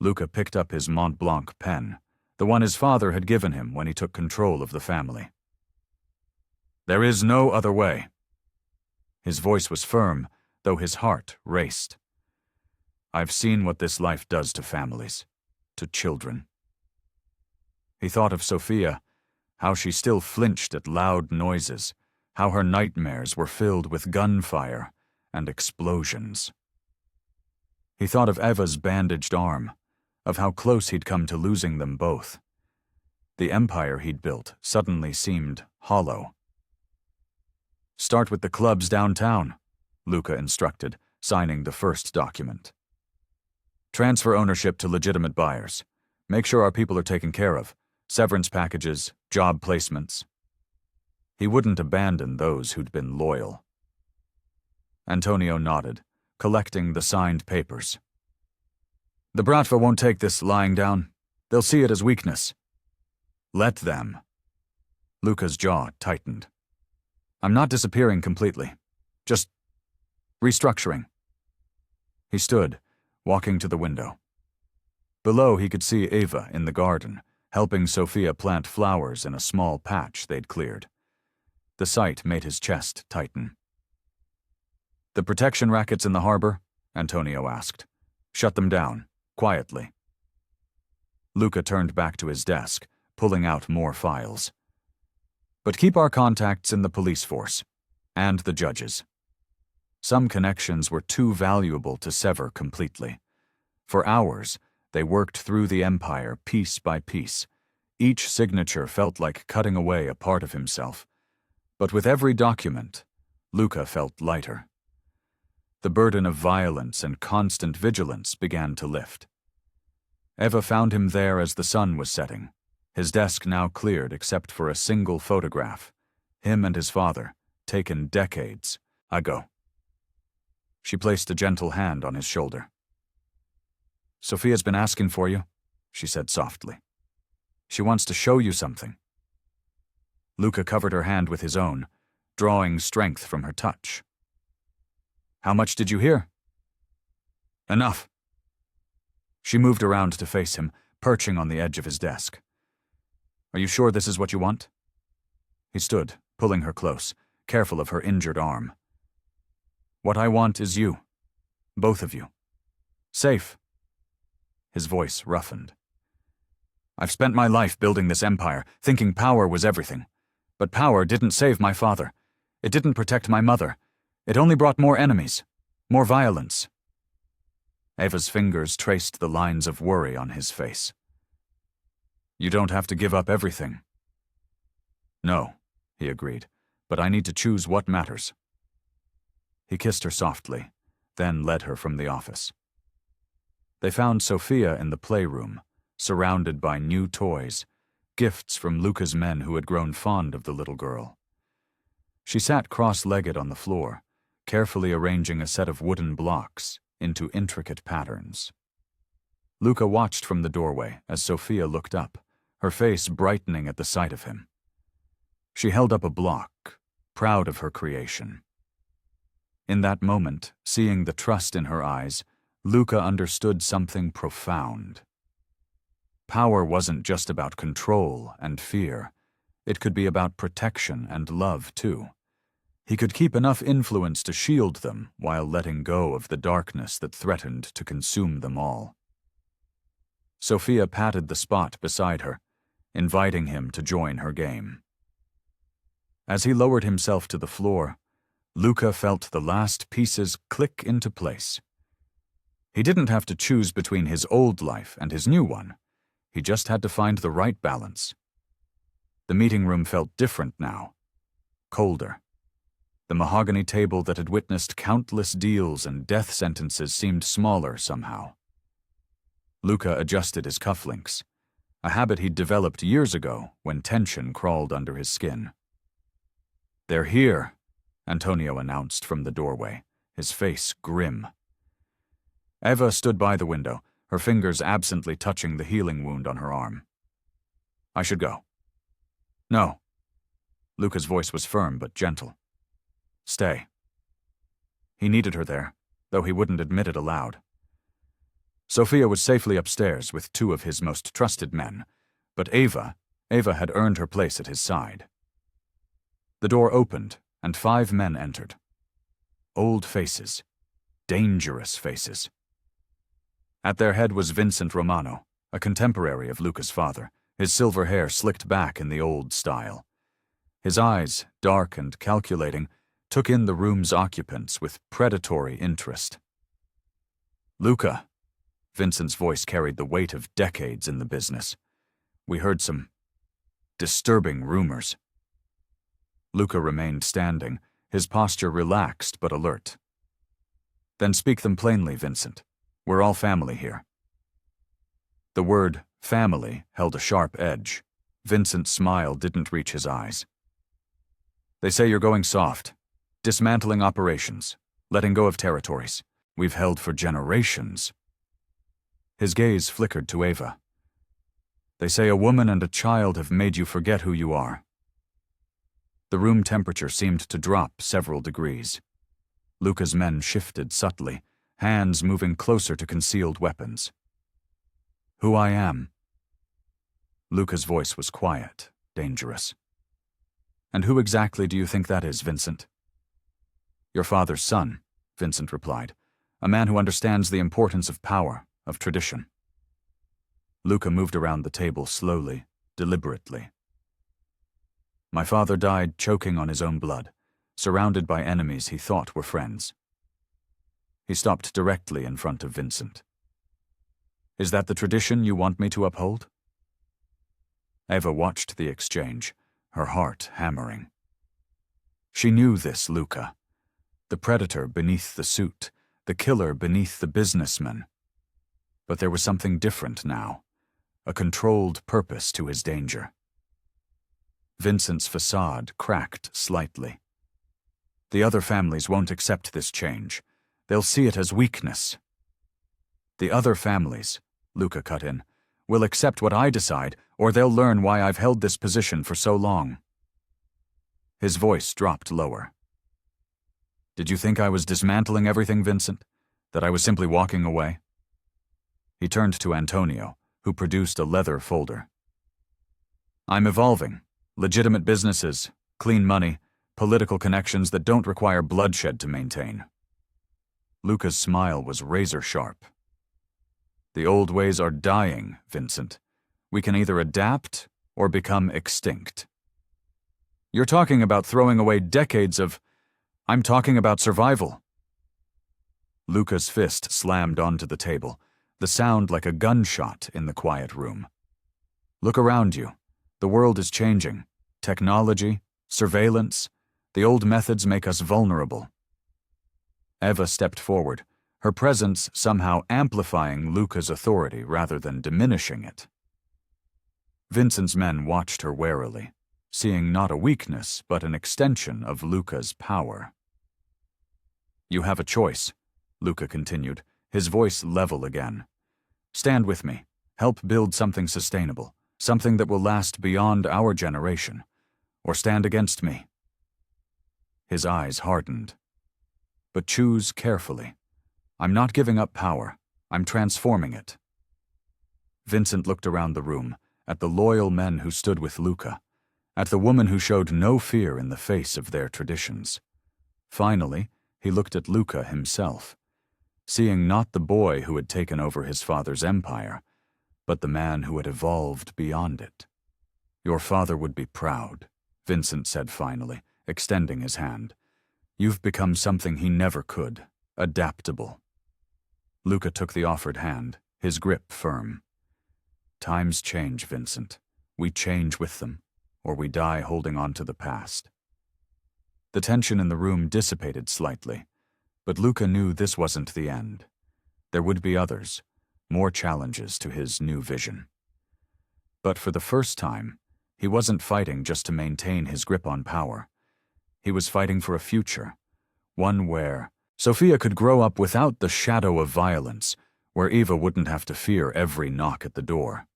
S1: Luca picked up his Mont Blanc pen, the one his father had given him when he took control of the family. There is no other way. His voice was firm, though his heart raced. I've seen what this life does to families, to children. He thought of Sophia, how she still flinched at loud noises, how her nightmares were filled with gunfire and explosions. He thought of Eva's bandaged arm, of how close he'd come to losing them both. The empire he'd built suddenly seemed hollow. Start with the clubs downtown, Luca instructed, signing the first document. Transfer ownership to legitimate buyers. Make sure our people are taken care of. Severance packages, job placements. He wouldn't abandon those who'd been loyal. Antonio nodded, collecting the signed papers. The Bratva won't take this lying down. They'll see it as weakness. Let them. Luca's jaw tightened. I'm not disappearing completely. Just restructuring. He stood, walking to the window. Below, he could see Ava in the garden, helping Sophia plant flowers in a small patch they'd cleared. The sight made his chest tighten. The protection rackets in the harbor? Antonio asked. Shut them down, quietly. Luca turned back to his desk, pulling out more files. But keep our contacts in the police force, and the judges. Some connections were too valuable to sever completely. For hours, they worked through the empire piece by piece. Each signature felt like cutting away a part of himself. But with every document, Luca felt lighter. The burden of violence and constant vigilance began to lift. Eva found him there as the sun was setting, his desk now cleared except for a single photograph, him and his father, taken decades ago. She placed a gentle hand on his shoulder. Sophia's been asking for you, she said softly. She wants to show you something. Luca covered her hand with his own, drawing strength from her touch. How much did you hear? Enough. She moved around to face him, perching on the edge of his desk. Are you sure this is what you want? He stood, pulling her close, careful of her injured arm. What I want is you. Both of you. Safe. His voice roughened. I've spent my life building this empire, thinking power was everything. But power didn't save my father. It didn't protect my mother. It only brought more enemies, more violence. Ava's fingers traced the lines of worry on his face. You don't have to give up everything. No, he agreed, but I need to choose what matters. He kissed her softly, then led her from the office. They found Sophia in the playroom, surrounded by new toys, gifts from Luca's men who had grown fond of the little girl. She sat cross-legged on the floor, carefully arranging a set of wooden blocks into intricate patterns. Luca watched from the doorway as Sophia looked up, her face brightening at the sight of him. She held up a block, proud of her creation. In that moment, seeing the trust in her eyes, Luca understood something profound. Power wasn't just about control and fear. It could be about protection and love, too. He could keep enough influence to shield them while letting go of the darkness that threatened to consume them all. Sophia patted the spot beside her, inviting him to join her game. As he lowered himself to the floor, Luca felt the last pieces click into place. He didn't have to choose between his old life and his new one. He just had to find the right balance. The meeting room felt different now, colder. The mahogany table that had witnessed countless deals and death sentences seemed smaller somehow. Luca adjusted his cufflinks, a habit he'd developed years ago when tension crawled under his skin. They're here, Antonio announced from the doorway, his face grim. Eva stood by the window, her fingers absently touching the healing wound on her arm. I should go. No. Luca's voice was firm but gentle. Stay. He needed her there, though he wouldn't admit it aloud. Sophia was safely upstairs with two of his most trusted men, but Eva had earned her place at his side. The door opened, and 5 men entered. Old faces. Dangerous faces. At their head was Vincent Romano, a contemporary of Luca's father, his silver hair slicked back in the old style. His eyes, dark and calculating, took in the room's occupants with predatory interest. Luca, Vincent's voice carried the weight of decades in the business. We heard some disturbing rumors. Luca remained standing, his posture relaxed but alert. Then speak them plainly, Vincent. We're all family here. The word family held a sharp edge. Vincent's smile didn't reach his eyes. They say you're going soft, dismantling operations, letting go of territories we've held for generations. His gaze flickered to Eva. They say a woman and a child have made you forget who you are. The room temperature seemed to drop several degrees. Luca's men shifted subtly, hands moving closer to concealed weapons. Who I am. Luca's voice was quiet, dangerous. And who exactly do you think that is, Vincent? Your father's son, Vincent replied, a man who understands the importance of power, of tradition. Luca moved around the table slowly, deliberately. My father died choking on his own blood, surrounded by enemies he thought were friends. He stopped directly in front of Vincent. Is that the tradition you want me to uphold? Eva watched the exchange, her heart hammering. She knew this Luca, the predator beneath the suit, the killer beneath the businessman. But there was something different now, a controlled purpose to his danger. Vincent's facade cracked slightly. The other families won't accept this change. They'll see it as weakness. The other families, Luca cut in, will accept what I decide, or they'll learn why I've held this position for so long. His voice dropped lower. Did you think I was dismantling everything, Vincent? That I was simply walking away?" He turned to Antonio, who produced a leather folder. "I'm evolving. Legitimate businesses, clean money, political connections that don't require bloodshed to maintain." Luca's smile was razor-sharp. "The old ways are dying, Vincent. We can either adapt or become extinct." "You're talking about throwing away decades of... I'm talking about survival." Luca's fist slammed onto the table, the sound like a gunshot in the quiet room. "Look around you. The world is changing. Technology, surveillance, the old methods make us vulnerable." Eva stepped forward, her presence somehow amplifying Luca's authority rather than diminishing it. Vincent's men watched her warily, seeing not a weakness but an extension of Luca's power. "You have a choice," Luca continued, his voice level again. "Stand with me. Help build something sustainable, something that will last beyond our generation. Or stand against me." His eyes hardened. "But choose carefully. I'm not giving up power. I'm transforming it." Vincent looked around the room, at the loyal men who stood with Luca, at the woman who showed no fear in the face of their traditions. Finally, he looked at Luca himself, seeing not the boy who had taken over his father's empire, but the man who had evolved beyond it. "Your father would be proud," Vincent said finally, extending his hand. "You've become something he never could, adaptable." Luca took the offered hand, his grip firm. "Times change, Vincent. We change with them, or we die holding on to the past." The tension in the room dissipated slightly, but Luca knew this wasn't the end. There would be others, more challenges to his new vision. But for the first time, he wasn't fighting just to maintain his grip on power. He was fighting for a future, one where Sofia could grow up without the shadow of violence, where Eva wouldn't have to fear every knock at the door.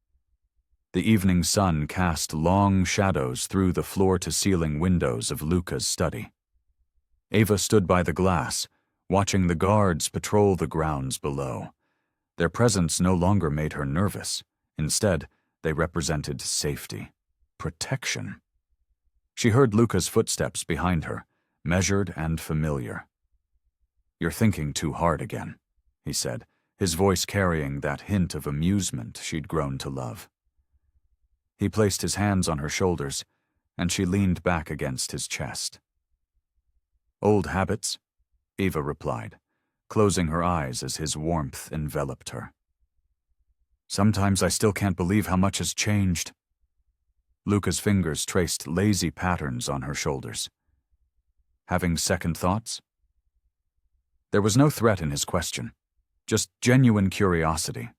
S1: The evening sun cast long shadows through the floor-to-ceiling windows of Luca's study. Eva stood by the glass, watching the guards patrol the grounds below. Their presence no longer made her nervous. Instead, they represented safety, protection. She heard Luca's footsteps behind her, measured and familiar. "You're thinking too hard again," he said, his voice carrying that hint of amusement she'd grown to love. He placed his hands on her shoulders, and she leaned back against his chest. "Old habits," Eva replied, closing her eyes as his warmth enveloped her. "Sometimes I still can't believe how much has changed." Luca's fingers traced lazy patterns on her shoulders. "Having second thoughts?" There was no threat in his question, just genuine curiosity.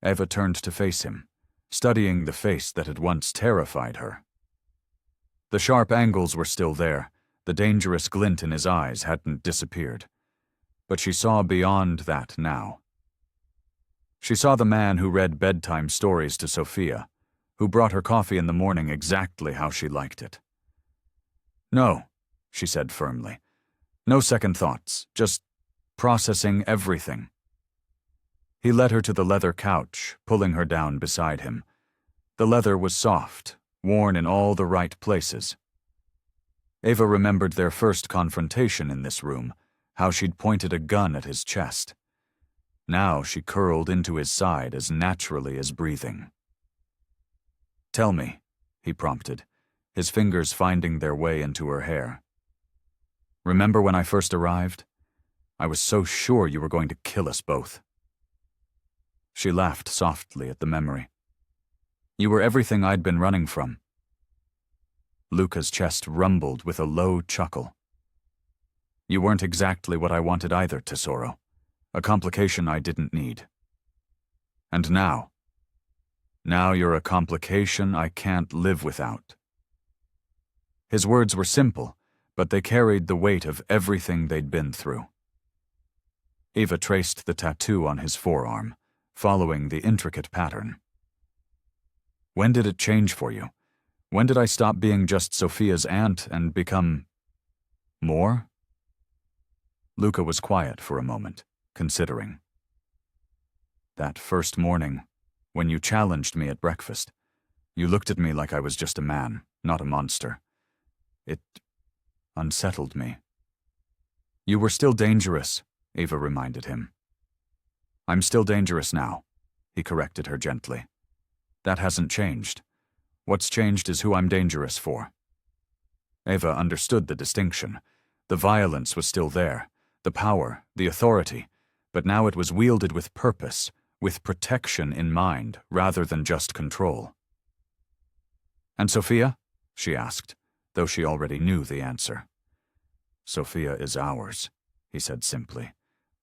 S1: Eva turned to face him, studying the face that had once terrified her. The sharp angles were still there, the dangerous glint in his eyes hadn't disappeared. But she saw beyond that now. She saw the man who read bedtime stories to Sofia, who brought her coffee in the morning exactly how she liked it. "No," she said firmly. "No second thoughts, just processing everything." He led her to the leather couch, pulling her down beside him. The leather was soft, worn in all the right places. Eva remembered their first confrontation in this room, how she'd pointed a gun at his chest. Now she curled into his side as naturally as breathing. "Tell me," he prompted, his fingers finding their way into her hair. "Remember when I first arrived? I was so sure you were going to kill us both." She laughed softly at the memory. "You were everything I'd been running from." Luca's chest rumbled with a low chuckle. "You weren't exactly what I wanted either, Tesoro. A complication I didn't need. And now you're a complication I can't live without." His words were simple, but they carried the weight of everything they'd been through. Eva traced the tattoo on his forearm, following the intricate pattern. "When did it change for you? When did I stop being just Sofia's aunt and become more?" Luca was quiet for a moment, considering. That first morning, when you challenged me at breakfast, you looked at me like I was just a man, not a monster. It unsettled me. You were still dangerous, Ava reminded him. I'm still dangerous now, he corrected her gently. That hasn't changed. What's changed is who I'm dangerous for. Ava understood the distinction. The violence was still there, the power, the authority, but now it was wielded with purpose, with protection in mind, rather than just control. And Sophia? She asked, though she already knew the answer. Sophia is ours, he said simply.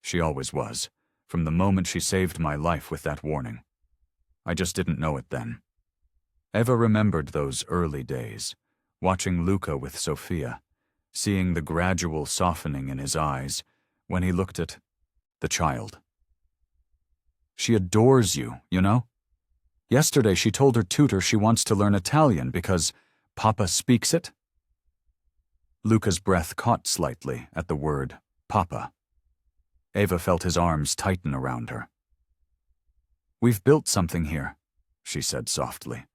S1: She always was, from the moment she saved my life with that warning. I just didn't know it then. Eva remembered those early days, watching Luca with Sophia, seeing the gradual softening in his eyes when he looked at the child. She adores you, you know? Yesterday she told her tutor she wants to learn Italian because Papa speaks it. Luca's breath caught slightly at the word Papa. Ava felt his arms tighten around her. We've built something here, she said softly.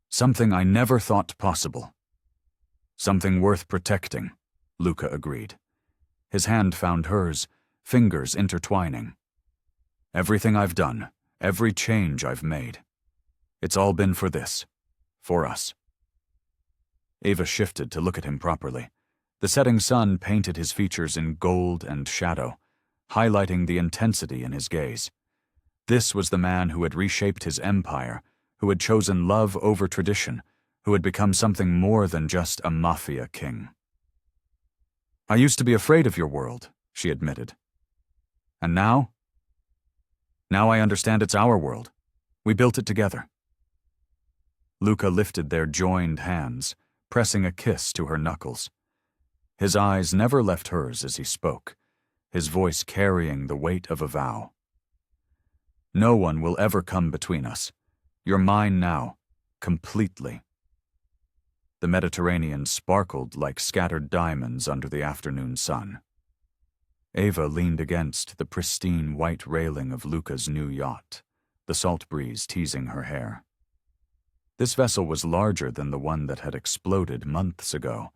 S1: Something I never thought possible. Something worth protecting, Luca agreed. His hand found hers, fingers intertwining. Everything I've done, every change I've made, it's all been for this, for us. Ava shifted to look at him properly. The setting sun painted his features in gold and shadow, highlighting the intensity in his gaze. This was the man who had reshaped his empire, who had chosen love over tradition, who had become something more than just a Mafia king. I used to be afraid of your world, she admitted. And now? Now I understand it's our world. We built it together. Luca lifted their joined hands, pressing a kiss to her knuckles. His eyes never left hers as he spoke, his voice carrying the weight of a vow. No one will ever come between us. You're mine now, completely. The Mediterranean sparkled like scattered diamonds under the afternoon sun. Ava leaned against the pristine white railing of Luca's new yacht, the salt breeze teasing her hair. This vessel was larger than the one that had exploded months ago,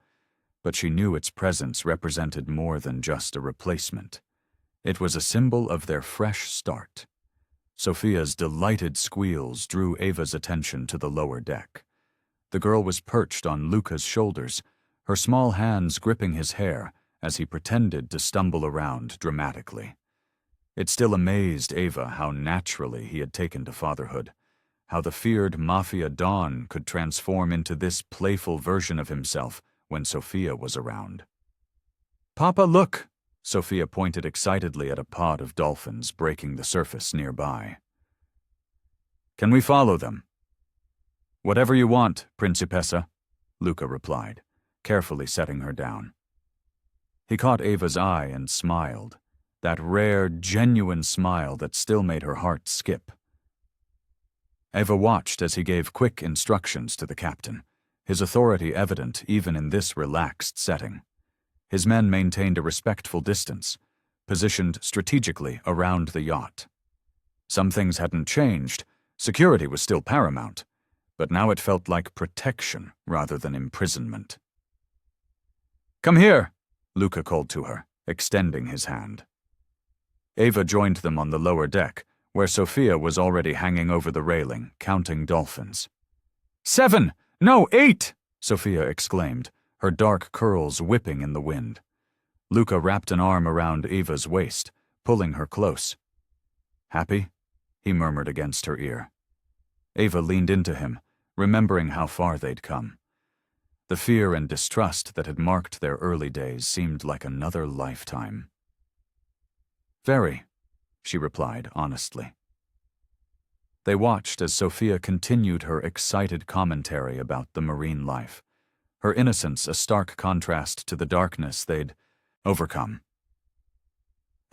S1: but she knew its presence represented more than just a replacement. It was a symbol of their fresh start. Sophia's delighted squeals drew Ava's attention to the lower deck. The girl was perched on Luca's shoulders, her small hands gripping his hair as he pretended to stumble around dramatically. It still amazed Ava how naturally he had taken to fatherhood, how the feared Mafia Don could transform into this playful version of himself when Sophia was around. Papa, look! Sophia pointed excitedly at a pod of dolphins breaking the surface nearby. Can we follow them? Whatever you want, Principessa, Luca replied, carefully setting her down. He caught Ava's eye and smiled, that rare, genuine smile that still made her heart skip. Ava watched as he gave quick instructions to the captain, his authority evident even in this relaxed setting. His men maintained a respectful distance, positioned strategically around the yacht. Some things hadn't changed, security was still paramount, but now it felt like protection rather than imprisonment. Come here, Luca called to her, extending his hand. Ava joined them on the lower deck, where Sophia was already hanging over the railing, counting dolphins. 7! No, 8! Sophia exclaimed, her dark curls whipping in the wind. Luca wrapped an arm around Ava's waist, pulling her close. Happy? He murmured against her ear. Ava leaned into him, remembering how far they'd come. The fear and distrust that had marked their early days seemed like another lifetime. Very, she replied honestly. They watched as Sophia continued her excited commentary about the marine life, her innocence a stark contrast to the darkness they'd overcome.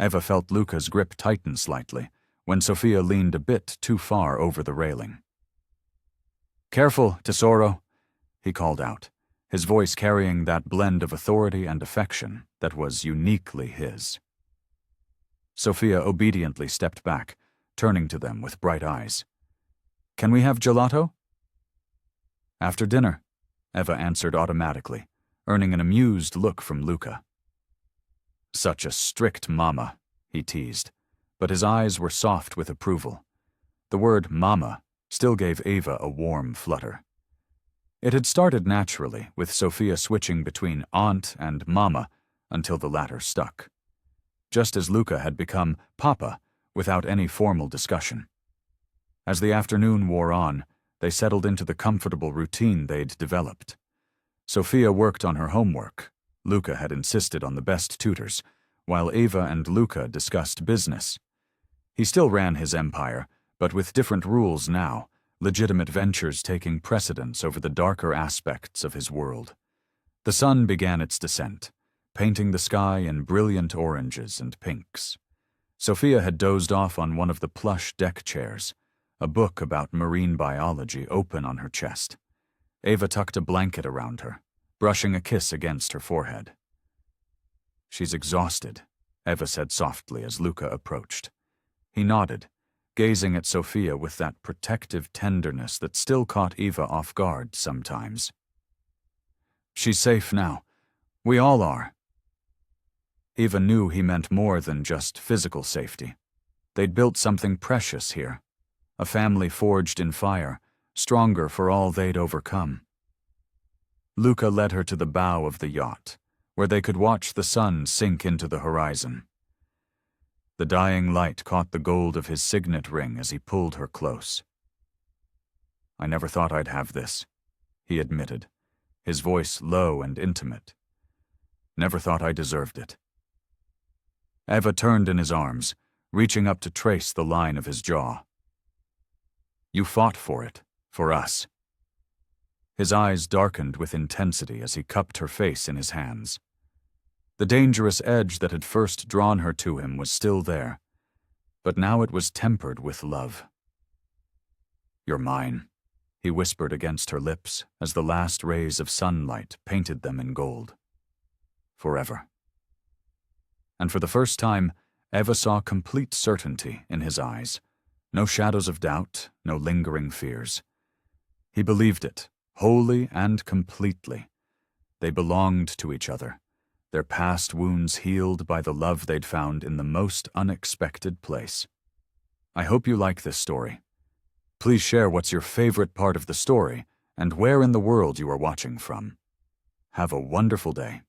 S1: Eva felt Luca's grip tighten slightly when Sophia leaned a bit too far over the railing. Careful, tesoro, he called out, his voice carrying that blend of authority and affection that was uniquely his. Sophia obediently stepped back, turning to them with bright eyes. "Can we have gelato?" "After dinner," Eva answered automatically, earning an amused look from Luca. "Such a strict mama," he teased, but his eyes were soft with approval. The word mama still gave Eva a warm flutter. It had started naturally, with Sophia switching between aunt and mama until the latter stuck. Just as Luca had become papa without any formal discussion. As the afternoon wore on, they settled into the comfortable routine they'd developed. Sophia worked on her homework. Luca had insisted on the best tutors, while Eva and Luca discussed business. He still ran his empire, but with different rules now, legitimate ventures taking precedence over the darker aspects of his world. The sun began its descent, painting the sky in brilliant oranges and pinks. Sophia had dozed off on one of the plush deck chairs, a book about marine biology open on her chest. Eva tucked a blanket around her, brushing a kiss against her forehead. "She's exhausted," Eva said softly as Luca approached. He nodded, gazing at Sophia with that protective tenderness that still caught Eva off guard sometimes. "She's safe now. We all are." Eva knew he meant more than just physical safety. They'd built something precious here, a family forged in fire, stronger for all they'd overcome. Luca led her to the bow of the yacht, where they could watch the sun sink into the horizon. The dying light caught the gold of his signet ring as he pulled her close. "I never thought I'd have this," he admitted, his voice low and intimate. "Never thought I deserved it." Eva turned in his arms, reaching up to trace the line of his jaw. "You fought for it, for us." His eyes darkened with intensity as he cupped her face in his hands. The dangerous edge that had first drawn her to him was still there, but now it was tempered with love. "You're mine," he whispered against her lips as the last rays of sunlight painted them in gold. "Forever." And for the first time, Eva saw complete certainty in his eyes. No shadows of doubt, no lingering fears. He believed it, wholly and completely. They belonged to each other, their past wounds healed by the love they'd found in the most unexpected place. I hope you like this story. Please share what's your favorite part of the story and where in the world you are watching from. Have a wonderful day.